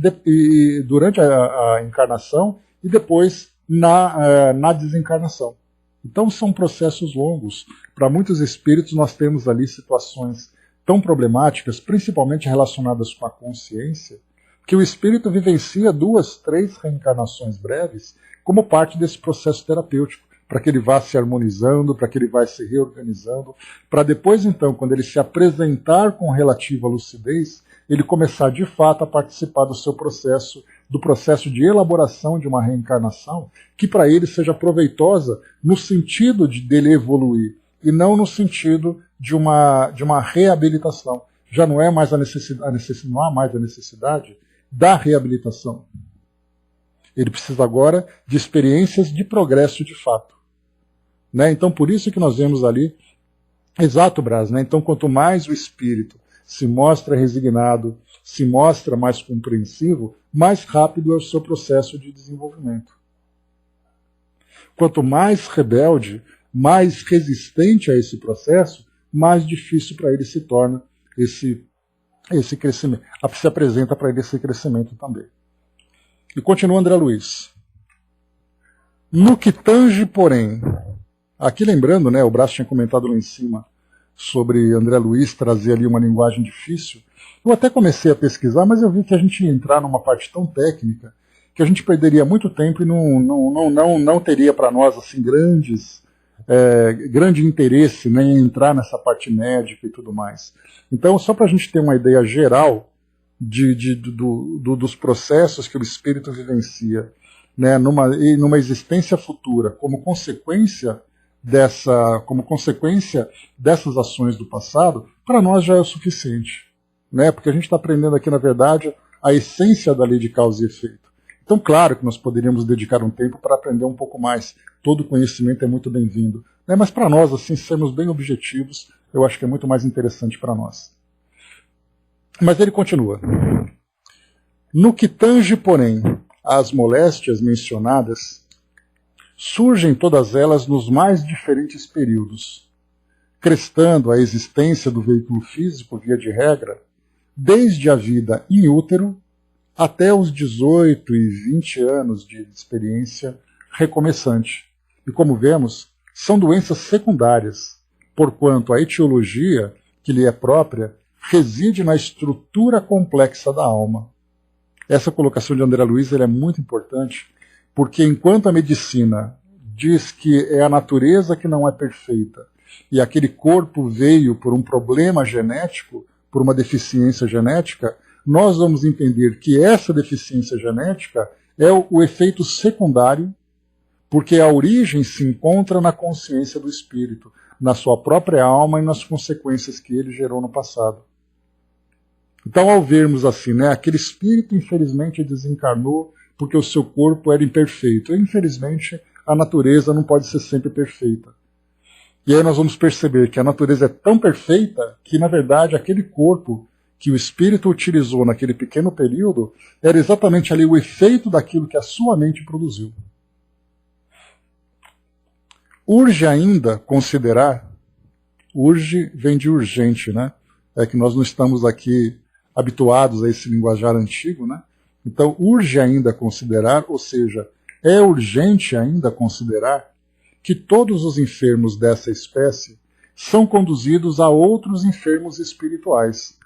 durante a encarnação, e depois na desencarnação. Então são processos longos. Para muitos espíritos nós temos ali situações tão problemáticas, principalmente relacionadas com a consciência, que o espírito vivencia 2, 3 reencarnações breves como parte desse processo terapêutico, para que ele vá se harmonizando, para que ele vá se reorganizando, para depois, então, quando ele se apresentar com relativa lucidez, ele começar de fato a participar do processo de elaboração de uma reencarnação, que para ele seja proveitosa no sentido dele evoluir, e não no sentido de uma reabilitação. Já não é mais não há mais a necessidade da reabilitação. Ele precisa agora de experiências de progresso de fato. Né? Então, por isso que nós vemos ali, exato, Brás, né? Então, quanto mais o espírito se mostra resignado, se mostra mais compreensivo, mais rápido é o seu processo de desenvolvimento. Quanto mais rebelde, mais resistente a esse processo, mais difícil para ele se torna esse crescimento, se apresenta para ele esse crescimento também. E continua André Luiz. No que tange, porém, aqui lembrando, né, o Brás tinha comentado lá em cima sobre André Luiz trazer ali uma linguagem difícil. Eu até comecei a pesquisar, mas eu vi que a gente ia entrar numa parte tão técnica que a gente perderia muito tempo e não teria para nós assim grande interesse, né, em entrar nessa parte médica e tudo mais. Então, só para a gente ter uma ideia geral dos processos que o espírito vivencia, né, numa existência futura, como consequência dessas ações do passado, para nós já é o suficiente. Né, porque a gente está aprendendo aqui, na verdade, a essência da lei de causa e efeito. Então, claro que nós poderíamos dedicar um tempo para aprender um pouco mais. Todo conhecimento é muito bem-vindo. Né? Mas para nós, assim, sermos bem objetivos, eu acho que é muito mais interessante para nós. Mas ele continua. No que tange, porém, às moléstias mencionadas, surgem todas elas nos mais diferentes períodos, crestando a existência do veículo físico, via de regra, desde a vida in útero até os 18 e 20 anos de experiência recomeçante. E como vemos, são doenças secundárias, porquanto a etiologia, que lhe é própria, reside na estrutura complexa da alma. Essa colocação de André Luiz é muito importante, porque enquanto a medicina diz que é a natureza que não é perfeita, e aquele corpo veio por um problema genético, por uma deficiência genética, nós vamos entender que essa deficiência genética é o efeito secundário, porque a origem se encontra na consciência do espírito, na sua própria alma e nas consequências que ele gerou no passado. Então, ao vermos assim, né, aquele espírito infelizmente desencarnou porque o seu corpo era imperfeito. E, infelizmente, a natureza não pode ser sempre perfeita. E aí nós vamos perceber que a natureza é tão perfeita que, na verdade, aquele corpo que o espírito utilizou naquele pequeno período era exatamente ali o efeito daquilo que a sua mente produziu. Urge ainda considerar, urge vem de urgente, né? É que nós não estamos aqui habituados a esse linguajar antigo, né? Então, urge ainda considerar, ou seja, é urgente ainda considerar que todos os enfermos dessa espécie são conduzidos a outros enfermos espirituais,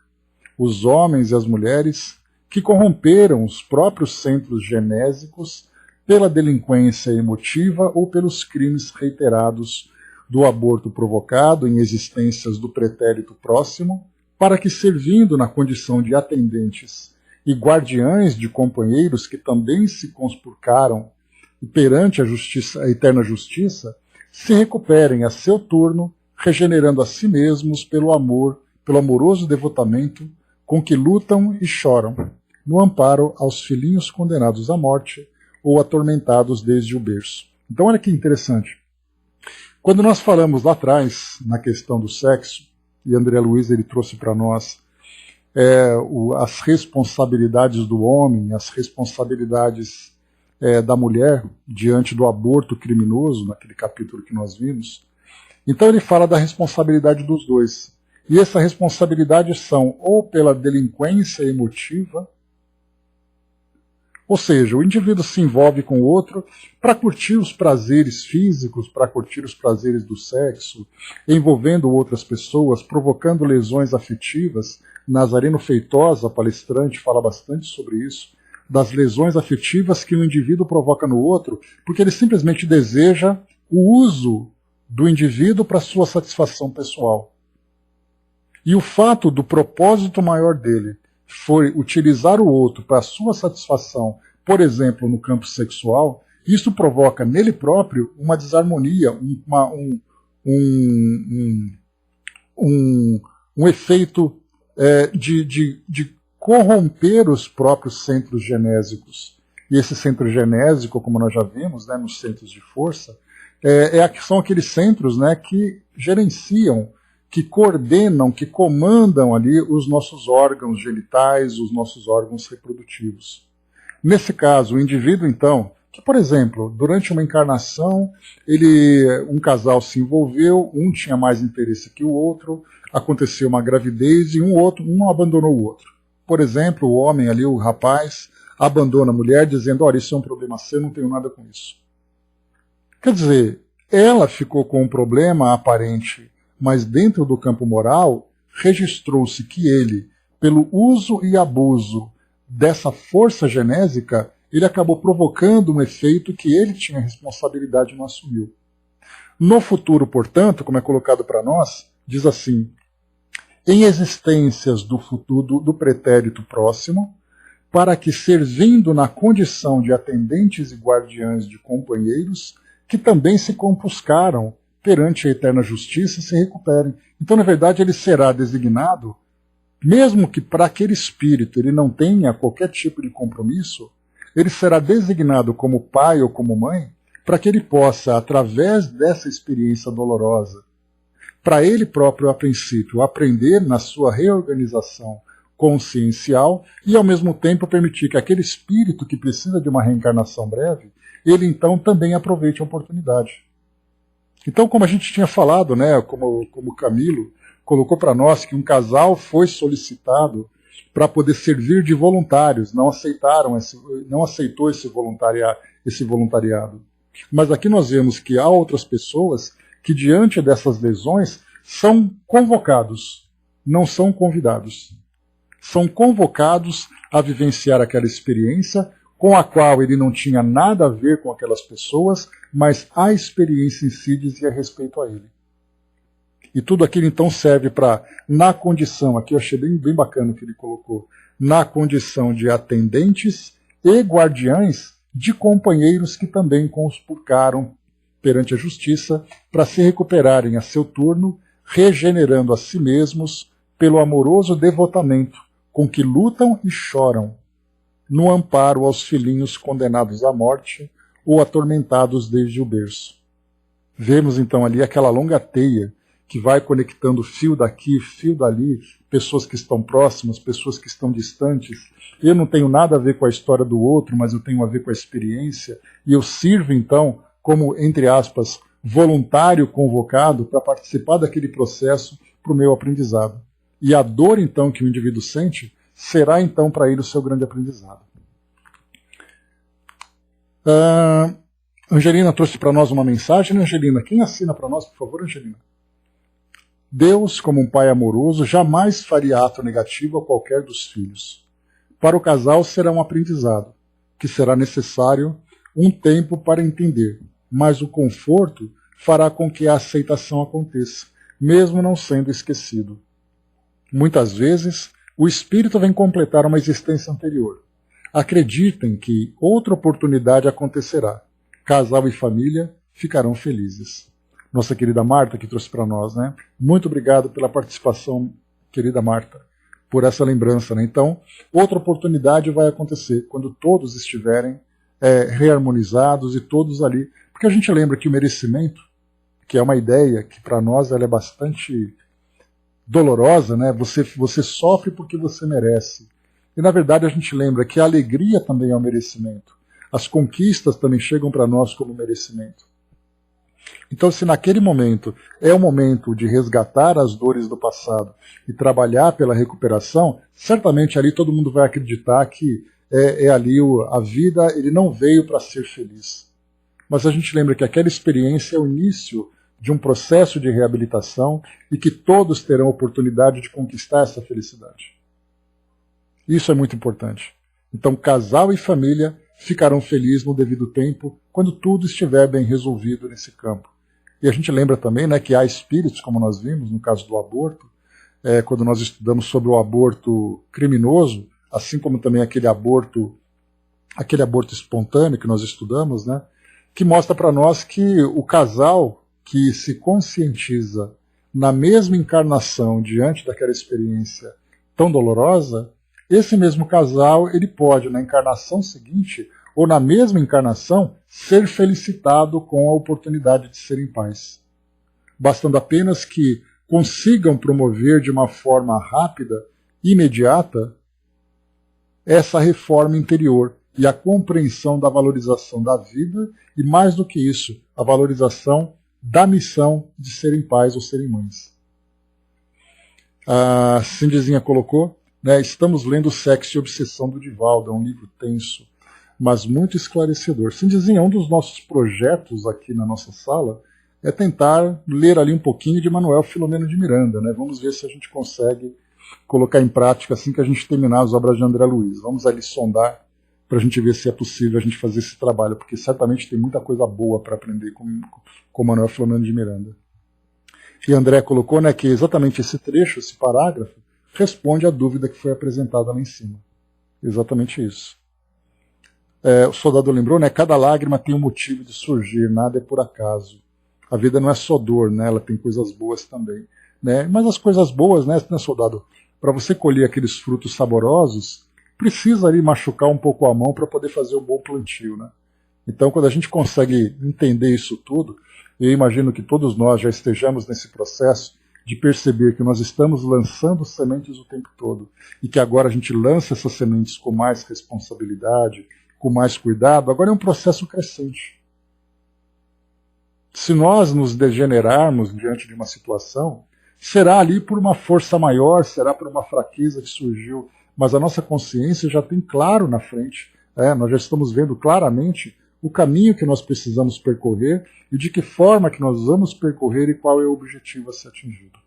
os homens e as mulheres que corromperam os próprios centros genésicos pela delinquência emotiva ou pelos crimes reiterados do aborto provocado em existências do pretérito próximo, para que, servindo na condição de atendentes e guardiães de companheiros que também se conspurcaram perante a eterna justiça, se recuperem a seu turno, regenerando a si mesmos pelo amoroso devotamento com que lutam e choram, no amparo aos filhinhos condenados à morte ou atormentados desde o berço. Então olha que interessante. Quando nós falamos lá atrás, na questão do sexo, e André Luiz ele trouxe para nós as responsabilidades do homem, as responsabilidades da mulher diante do aborto criminoso, naquele capítulo que nós vimos. Então ele fala da responsabilidade dos dois. E essa responsabilidade são ou pela delinquência emotiva, ou seja, o indivíduo se envolve com o outro para curtir os prazeres físicos, para curtir os prazeres do sexo, envolvendo outras pessoas, provocando lesões afetivas. Nazareno Feitosa, palestrante, fala bastante sobre isso, das lesões afetivas que o indivíduo provoca no outro, porque ele simplesmente deseja o uso do indivíduo para sua satisfação pessoal. E o fato do propósito maior dele foi utilizar o outro para sua satisfação, por exemplo, no campo sexual, isso provoca nele próprio uma desarmonia, um efeito de corromper os próprios centros genésicos. E esse centro genésico, como nós já vimos, né, nos centros de força, são aqueles centros, né, que gerenciam, que coordenam, que comandam ali os nossos órgãos genitais, os nossos órgãos reprodutivos. Nesse caso, o indivíduo, então, que, por exemplo, durante uma encarnação, um casal se envolveu, um tinha mais interesse que o outro, aconteceu uma gravidez e um abandonou o outro. Por exemplo, o homem ali, o rapaz, abandona a mulher dizendo, olha, isso é um problema seu, não tenho nada com isso. Quer dizer, ela ficou com um problema aparente, mas dentro do campo moral, registrou-se que ele, pelo uso e abuso dessa força genésica, ele acabou provocando um efeito que ele tinha responsabilidade e não assumiu. No futuro, portanto, como é colocado para nós, diz assim, em existências do futuro do pretérito próximo, para que, servindo na condição de atendentes e guardiães de companheiros, que também se compuscaram perante a eterna justiça, se recuperem. Então, na verdade, ele será designado, mesmo que para aquele espírito ele não tenha qualquer tipo de compromisso, ele será designado como pai ou como mãe, para que ele possa, através dessa experiência dolorosa, para ele próprio, a princípio, aprender na sua reorganização consciencial e, ao mesmo tempo, permitir que aquele espírito que precisa de uma reencarnação breve, ele então também aproveite a oportunidade. Então, como a gente tinha falado, né, como Camilo colocou para nós, que um casal foi solicitado para poder servir de voluntários, não aceitou esse voluntariado. Mas aqui nós vemos que há outras pessoas que, diante dessas lesões, são convocados, não são convidados. São convocados a vivenciar aquela experiência com a qual ele não tinha nada a ver com aquelas pessoas, mas a experiência em si dizia respeito a ele. E tudo aquilo então serve para, na condição, aqui eu achei bem bacana o que ele colocou, na condição de atendentes e guardiães de companheiros que também conspurcaram perante a justiça para se recuperarem a seu turno, regenerando a si mesmos pelo amoroso devotamento com que lutam e choram, no amparo aos filhinhos condenados à morte ou atormentados desde o berço. Vemos então ali aquela longa teia que vai conectando fio daqui, fio dali, pessoas que estão próximas, pessoas que estão distantes. Eu não tenho nada a ver com a história do outro, mas eu tenho a ver com a experiência, e eu sirvo então como, entre aspas, voluntário convocado para participar daquele processo para o meu aprendizado. E a dor então que o indivíduo sente será então para ele o seu grande aprendizado. Angelina trouxe para nós uma mensagem. Angelina, quem assina para nós, por favor, Angelina? Deus, como um pai amoroso, jamais faria ato negativo a qualquer dos filhos. Para o casal será um aprendizado, que será necessário um tempo para entender, mas o conforto fará com que a aceitação aconteça, mesmo não sendo esquecido. Muitas vezes, o espírito vem completar uma existência anterior. Acreditem que outra oportunidade acontecerá. Casal e família ficarão felizes. Nossa querida Marta que trouxe para nós, né? Muito obrigado pela participação, querida Marta, por essa lembrança, né? Então, outra oportunidade vai acontecer quando todos estiverem reharmonizados e todos ali. Porque a gente lembra que o merecimento, que é uma ideia que para nós ela é bastante dolorosa, né? Você sofre porque você merece. E na verdade a gente lembra que a alegria também é um merecimento. As conquistas também chegam para nós como merecimento. Então, se naquele momento é o momento de resgatar as dores do passado e trabalhar pela recuperação, certamente ali todo mundo vai acreditar que ali a vida, ele não veio para ser feliz. Mas a gente lembra que aquela experiência é o início de um processo de reabilitação e que todos terão a oportunidade de conquistar essa felicidade. Isso é muito importante. Então, casal e família ficarão felizes no devido tempo, quando tudo estiver bem resolvido nesse campo. E a gente lembra também, né, que há espíritos, como nós vimos no caso do aborto, quando nós estudamos sobre o aborto criminoso, assim como também aquele aborto espontâneo que nós estudamos, né, que mostra para nós que o casal que se conscientiza na mesma encarnação diante daquela experiência tão dolorosa, esse mesmo casal ele pode, na encarnação seguinte, ou na mesma encarnação, ser felicitado com a oportunidade de ser em paz. Bastando apenas que consigam promover de uma forma rápida, imediata, essa reforma interior e a compreensão da valorização da vida e, mais do que isso, a valorização da missão de serem pais ou serem mães. A Cindizinha colocou, né, estamos lendo Sexo e Obsessão do Divaldo, é um livro tenso, mas muito esclarecedor. Cindizinha, um dos nossos projetos aqui na nossa sala é tentar ler ali um pouquinho de Manuel Filomeno de Miranda, né? Vamos ver se a gente consegue colocar em prática assim que a gente terminar as obras de André Luiz. Vamos ali sondar para a gente ver se é possível a gente fazer esse trabalho, porque certamente tem muita coisa boa para aprender com Manuel Filomeno de Miranda. E André colocou, né, que exatamente esse trecho, esse parágrafo, responde à dúvida que foi apresentada lá em cima. Exatamente isso. O soldado lembrou, né, cada lágrima tem um motivo de surgir, nada é por acaso. A vida não é só dor, né, ela tem coisas boas também. Né? Mas as coisas boas, né, soldado, para você colher aqueles frutos saborosos, precisa ali machucar um pouco a mão para poder fazer um bom plantio. Né? Então, quando a gente consegue entender isso tudo, eu imagino que todos nós já estejamos nesse processo de perceber que nós estamos lançando sementes o tempo todo e que agora a gente lança essas sementes com mais responsabilidade, com mais cuidado, agora é um processo crescente. Se nós nos degenerarmos diante de uma situação, será ali por uma força maior, será por uma fraqueza que surgiu, mas a nossa consciência já tem claro na frente, nós já estamos vendo claramente o caminho que nós precisamos percorrer e de que forma que nós vamos percorrer e qual é o objetivo a ser atingido.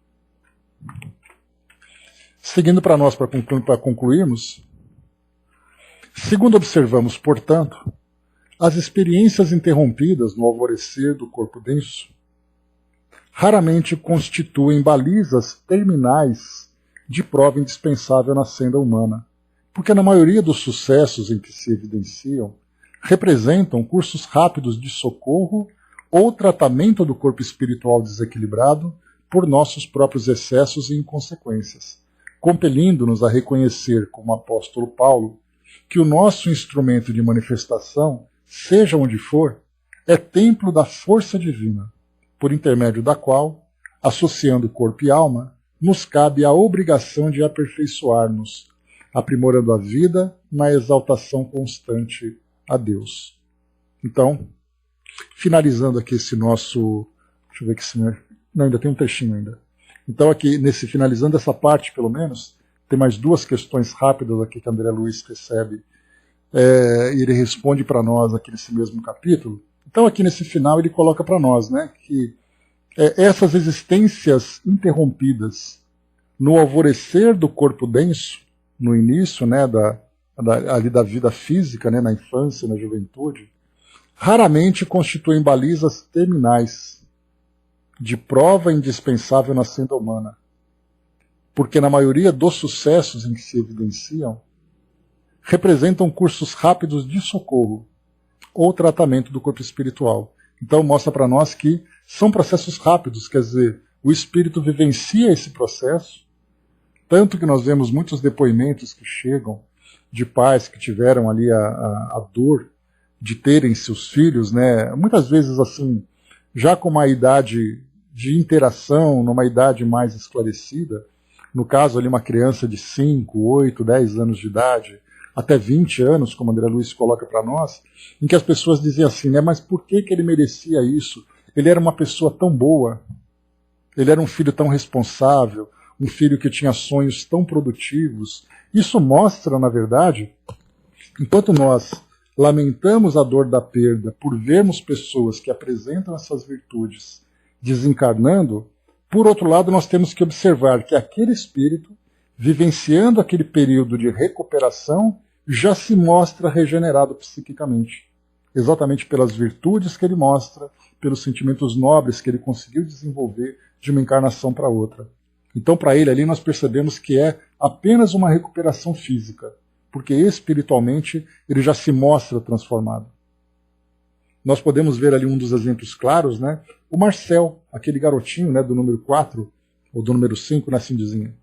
Seguindo para nós, para concluirmos, segundo observamos, portanto, as experiências interrompidas no alvorecer do corpo denso raramente constituem balizas terminais de prova indispensável na senda humana, porque na maioria dos sucessos em que se evidenciam, representam cursos rápidos de socorro ou tratamento do corpo espiritual desequilibrado por nossos próprios excessos e inconsequências, compelindo-nos a reconhecer, como o apóstolo Paulo, que o nosso instrumento de manifestação, seja onde for, é templo da força divina, por intermédio da qual, associando corpo e alma, nos cabe a obrigação de aperfeiçoar-nos, aprimorando a vida na exaltação constante a Deus. Então, finalizando aqui esse nosso... Deixa eu ver aqui, não, ainda tem um textinho ainda. Então, aqui, finalizando essa parte, pelo menos, tem mais duas questões rápidas aqui que André Luiz recebe, e ele responde para nós aqui nesse mesmo capítulo. Então, aqui nesse final, ele coloca para nós, né, que essas existências interrompidas no alvorecer do corpo denso, no início, né, ali da vida física, né, na infância, na juventude, raramente constituem balizas terminais de prova indispensável na senda humana, porque na maioria dos sucessos em que se evidenciam, representam cursos rápidos de socorro ou tratamento do corpo espiritual. Então mostra para nós que são processos rápidos, quer dizer, o espírito vivencia esse processo, tanto que nós vemos muitos depoimentos que chegam de pais que tiveram ali a dor de terem seus filhos, né, muitas vezes assim, já com uma idade de interação, numa idade mais esclarecida, no caso ali uma criança de 5, 8, 10 anos de idade, até 20 anos, como André Luiz coloca para nós, em que as pessoas diziam assim, né, mas por que ele merecia isso? Ele era uma pessoa tão boa, ele era um filho tão responsável, um filho que tinha sonhos tão produtivos. Isso mostra, na verdade, enquanto nós lamentamos a dor da perda por vermos pessoas que apresentam essas virtudes desencarnando, por outro lado nós temos que observar que aquele espírito, vivenciando aquele período de recuperação, já se mostra regenerado psiquicamente. Exatamente pelas virtudes que ele mostra, pelos sentimentos nobres que ele conseguiu desenvolver de uma encarnação para outra. Então, para ele ali, nós percebemos que é apenas uma recuperação física, porque espiritualmente ele já se mostra transformado. Nós podemos ver ali um dos exemplos claros, né? O Marcel, aquele garotinho, né, do número 4, ou do número 5, né, assim dizia,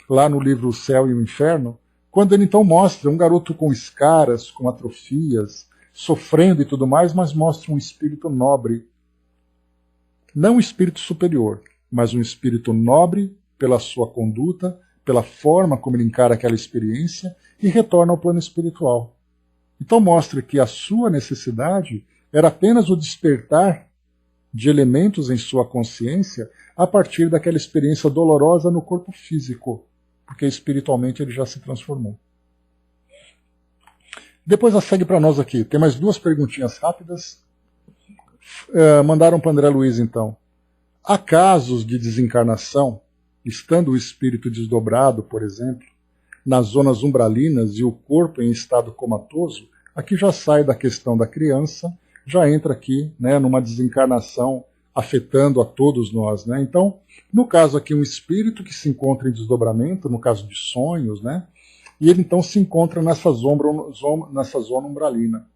lá no livro O Céu e o Inferno, quando ele então mostra um garoto com escaras, com atrofias, sofrendo e tudo mais, mas mostra um espírito nobre. Não um espírito superior, mas um espírito nobre pela sua conduta, pela forma como ele encara aquela experiência e retorna ao plano espiritual. Então mostra que a sua necessidade era apenas o despertar de elementos em sua consciência a partir daquela experiência dolorosa no corpo físico, porque espiritualmente ele já se transformou. Depois ela segue para nós aqui. Tem mais duas perguntinhas rápidas. Mandaram para André Luiz, então. Há casos de desencarnação, estando o espírito desdobrado, por exemplo, nas zonas umbralinas e o corpo em estado comatoso? Aqui já sai da questão da criança, já entra aqui, né, numa desencarnação afetando a todos nós, né? Então, no caso aqui, um espírito que se encontra em desdobramento, no caso de sonhos, né? E ele então se encontra nessa zona umbralina.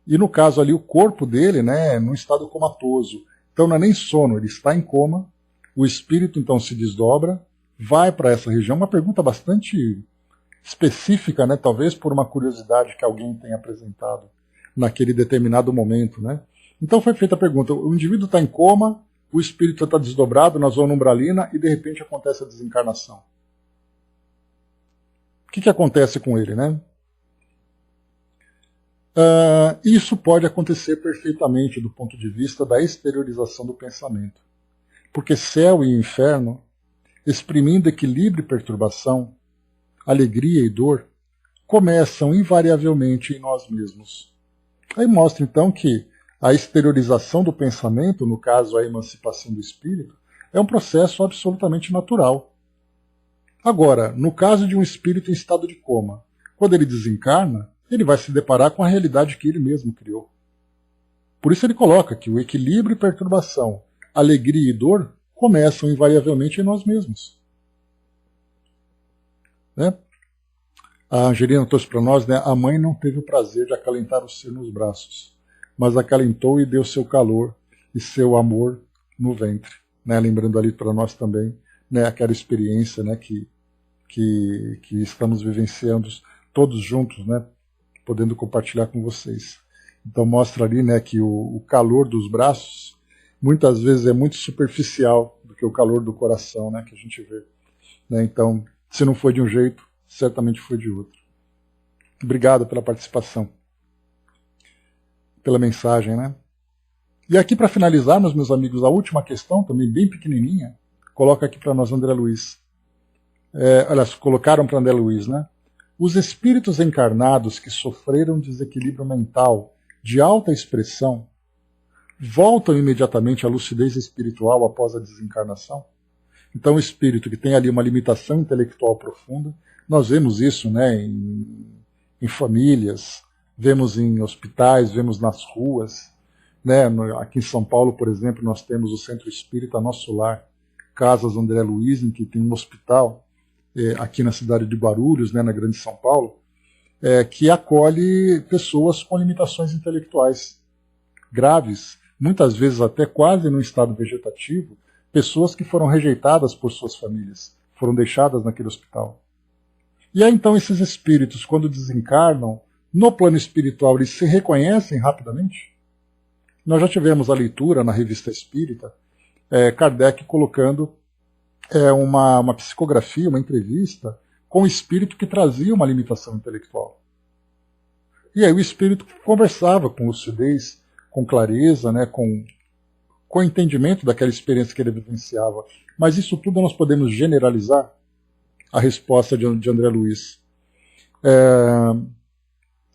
E no caso ali, o corpo dele, né, num estado comatoso. Então não é nem sono, ele está em coma, o espírito então se desdobra, vai para essa região. Uma pergunta bastante específica, né, talvez por uma curiosidade que alguém tenha apresentado naquele determinado momento, né? Então foi feita a pergunta, o indivíduo está em coma, o espírito está desdobrado na zona umbralina e de repente acontece a desencarnação. O que acontece com ele, né? Isso pode acontecer perfeitamente do ponto de vista da exteriorização do pensamento. Porque céu e inferno, exprimindo equilíbrio e perturbação, alegria e dor, começam invariavelmente em nós mesmos. Aí mostra então que a exteriorização do pensamento, no caso a emancipação do espírito, é um processo absolutamente natural. Agora, no caso de um espírito em estado de coma, quando ele desencarna, ele vai se deparar com a realidade que ele mesmo criou. Por isso ele coloca que o equilíbrio e perturbação, alegria e dor começam invariavelmente em nós mesmos. Né? A Angelina trouxe para nós, né, a mãe não teve o prazer de acalentar o ser nos braços, mas acalentou e deu seu calor e seu amor no ventre. Né? Lembrando ali para nós também, né, aquela experiência, né, que estamos vivenciando todos juntos, né, podendo compartilhar com vocês. Então mostra ali, né, que o calor dos braços muitas vezes é muito superficial do que o calor do coração, né, que a gente vê. Né? Então, se não foi de um jeito, certamente foi de outro. Obrigado pela participação, pela mensagem, né? E aqui para finalizarmos, meus amigos, a última questão, também bem pequenininha, coloca aqui para nós André Luiz. Aliás, colocaram para André Luiz, né? Os espíritos encarnados que sofreram desequilíbrio mental de alta expressão voltam imediatamente à lucidez espiritual após a desencarnação? Então, o espírito que tem ali uma limitação intelectual profunda, nós vemos isso, né, em famílias, vemos em hospitais, vemos nas ruas, né? Aqui em São Paulo, por exemplo, nós temos o Centro Espírita Nosso Lar, Casas André Luiz, em que tem um hospital, aqui na cidade de Guarulhos, né, na Grande São Paulo, que acolhe pessoas com limitações intelectuais graves, muitas vezes até quase no estado vegetativo, pessoas que foram rejeitadas por suas famílias, foram deixadas naquele hospital. E aí então esses espíritos, quando desencarnam, no plano espiritual eles se reconhecem rapidamente? Nós já tivemos a leitura na Revista Espírita, Kardec colocando uma psicografia, uma entrevista com um espírito que trazia uma limitação intelectual. E aí o espírito conversava com lucidez, com clareza, né, com entendimento daquela experiência que ele vivenciava. Mas isso tudo nós podemos generalizar? A resposta de André Luiz.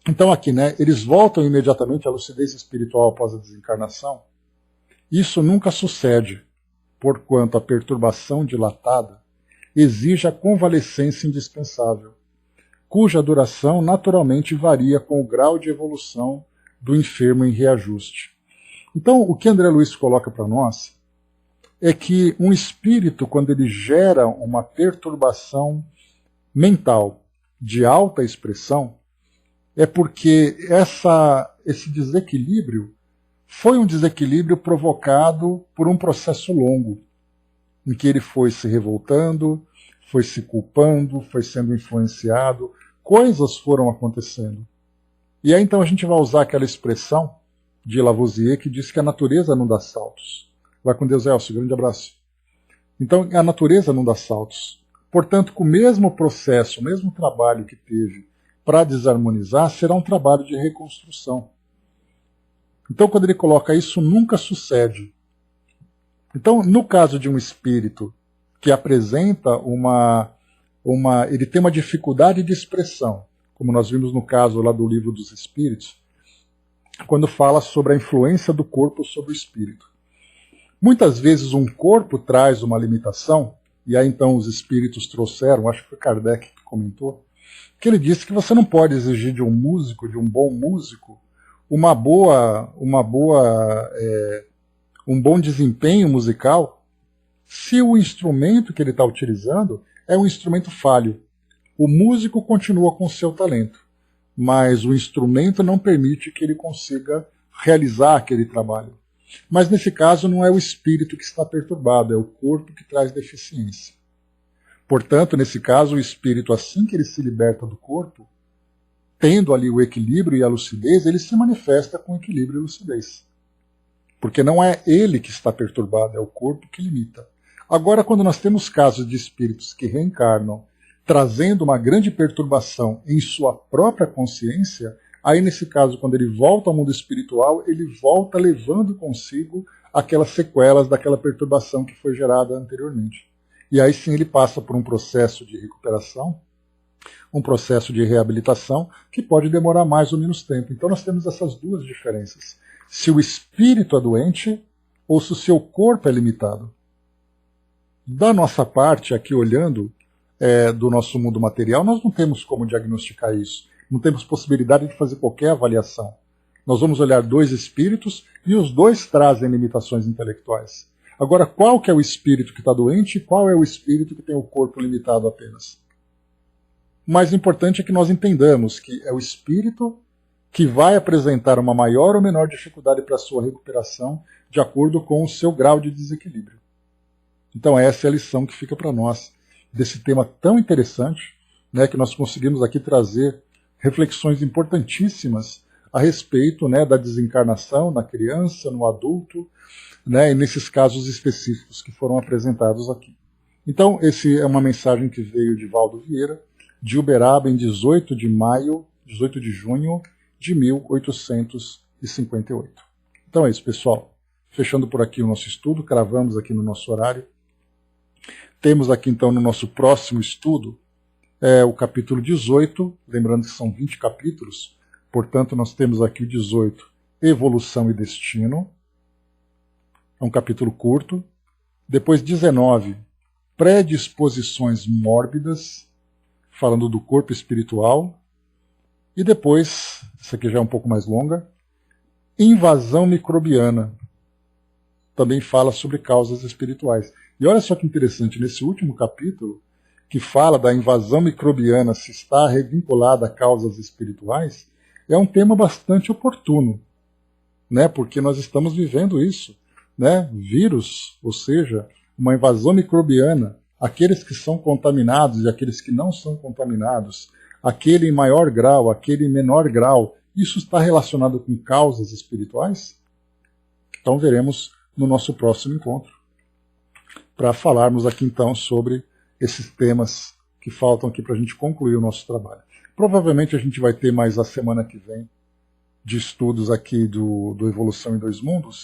Então aqui, né, eles voltam imediatamente à lucidez espiritual após a desencarnação. Isso nunca sucede, porquanto a perturbação dilatada exige a convalescência indispensável, cuja duração naturalmente varia com o grau de evolução do enfermo em reajuste. Então, o que André Luiz coloca para nós é que um espírito, quando ele gera uma perturbação mental de alta expressão, é porque esse desequilíbrio foi um desequilíbrio provocado por um processo longo, em que ele foi se revoltando, foi se culpando, foi sendo influenciado, coisas foram acontecendo. E aí então a gente vai usar aquela expressão de Lavoisier que diz que a natureza não dá saltos. Vai com Deus, Elcio, grande abraço. Então a natureza não dá saltos. Portanto, com o mesmo processo, o mesmo trabalho que teve para desarmonizar, será um trabalho de reconstrução. Então quando ele coloca isso, nunca sucede. Então, no caso de um espírito que apresenta ele tem uma dificuldade de expressão, como nós vimos no caso lá do Livro dos Espíritos, quando fala sobre a influência do corpo sobre o espírito. Muitas vezes um corpo traz uma limitação, e aí então os espíritos trouxeram, acho que foi Kardec que comentou, que ele disse que você não pode exigir de um músico, de um bom músico, um bom desempenho musical, se o instrumento que ele está utilizando é um instrumento falho. O músico continua com o seu talento, mas o instrumento não permite que ele consiga realizar aquele trabalho. Mas nesse caso não é o espírito que está perturbado, é o corpo que traz deficiência. Portanto, nesse caso, o espírito, assim que ele se liberta do corpo, tendo ali o equilíbrio e a lucidez, ele se manifesta com equilíbrio e lucidez. Porque não é ele que está perturbado, é o corpo que limita. Agora, quando nós temos casos de espíritos que reencarnam, trazendo uma grande perturbação em sua própria consciência, aí nesse caso, quando ele volta ao mundo espiritual, ele volta levando consigo aquelas sequelas daquela perturbação que foi gerada anteriormente. E aí sim ele passa por um processo de recuperação, um processo de reabilitação, que pode demorar mais ou menos tempo. Então nós temos essas duas diferenças. Se o espírito é doente ou se o seu corpo é limitado. Da nossa parte, aqui olhando do nosso mundo material, nós não temos como diagnosticar isso. Não temos possibilidade de fazer qualquer avaliação. Nós vamos olhar dois espíritos e os dois trazem limitações intelectuais. Agora, qual que é o espírito que está doente e qual é o espírito que tem o corpo limitado apenas? O mais importante é que nós entendamos que é o espírito que vai apresentar uma maior ou menor dificuldade para a sua recuperação de acordo com o seu grau de desequilíbrio. Então essa é a lição que fica para nós desse tema tão interessante, né, que nós conseguimos aqui trazer reflexões importantíssimas a respeito, né, da desencarnação na criança, no adulto, né, e nesses casos específicos que foram apresentados aqui. Então, essa é uma mensagem que veio de Valdo Vieira, de Uberaba, em 18 de junho de 1858. Então é isso, pessoal. Fechando por aqui o nosso estudo, cravamos aqui no nosso horário. Temos aqui, então, no nosso próximo estudo, o capítulo 18, lembrando que são 20 capítulos, portanto, nós temos aqui o 18, Evolução e Destino. É um capítulo curto. Depois 19, Predisposições Mórbidas, falando do corpo espiritual. E depois, essa aqui já é um pouco mais longa, invasão microbiana. Também fala sobre causas espirituais. E olha só que interessante, nesse último capítulo, que fala da invasão microbiana se está revinculada a causas espirituais, é um tema bastante oportuno, né? Porque nós estamos vivendo isso, né? Vírus, ou seja, uma invasão microbiana, aqueles que são contaminados e aqueles que não são contaminados, aquele em maior grau, aquele em menor grau, isso está relacionado com causas espirituais? Então veremos no nosso próximo encontro, para falarmos aqui então sobre esses temas que faltam aqui para a gente concluir o nosso trabalho. Provavelmente a gente vai ter mais a semana que vem de estudos aqui do Evolução em Dois Mundos,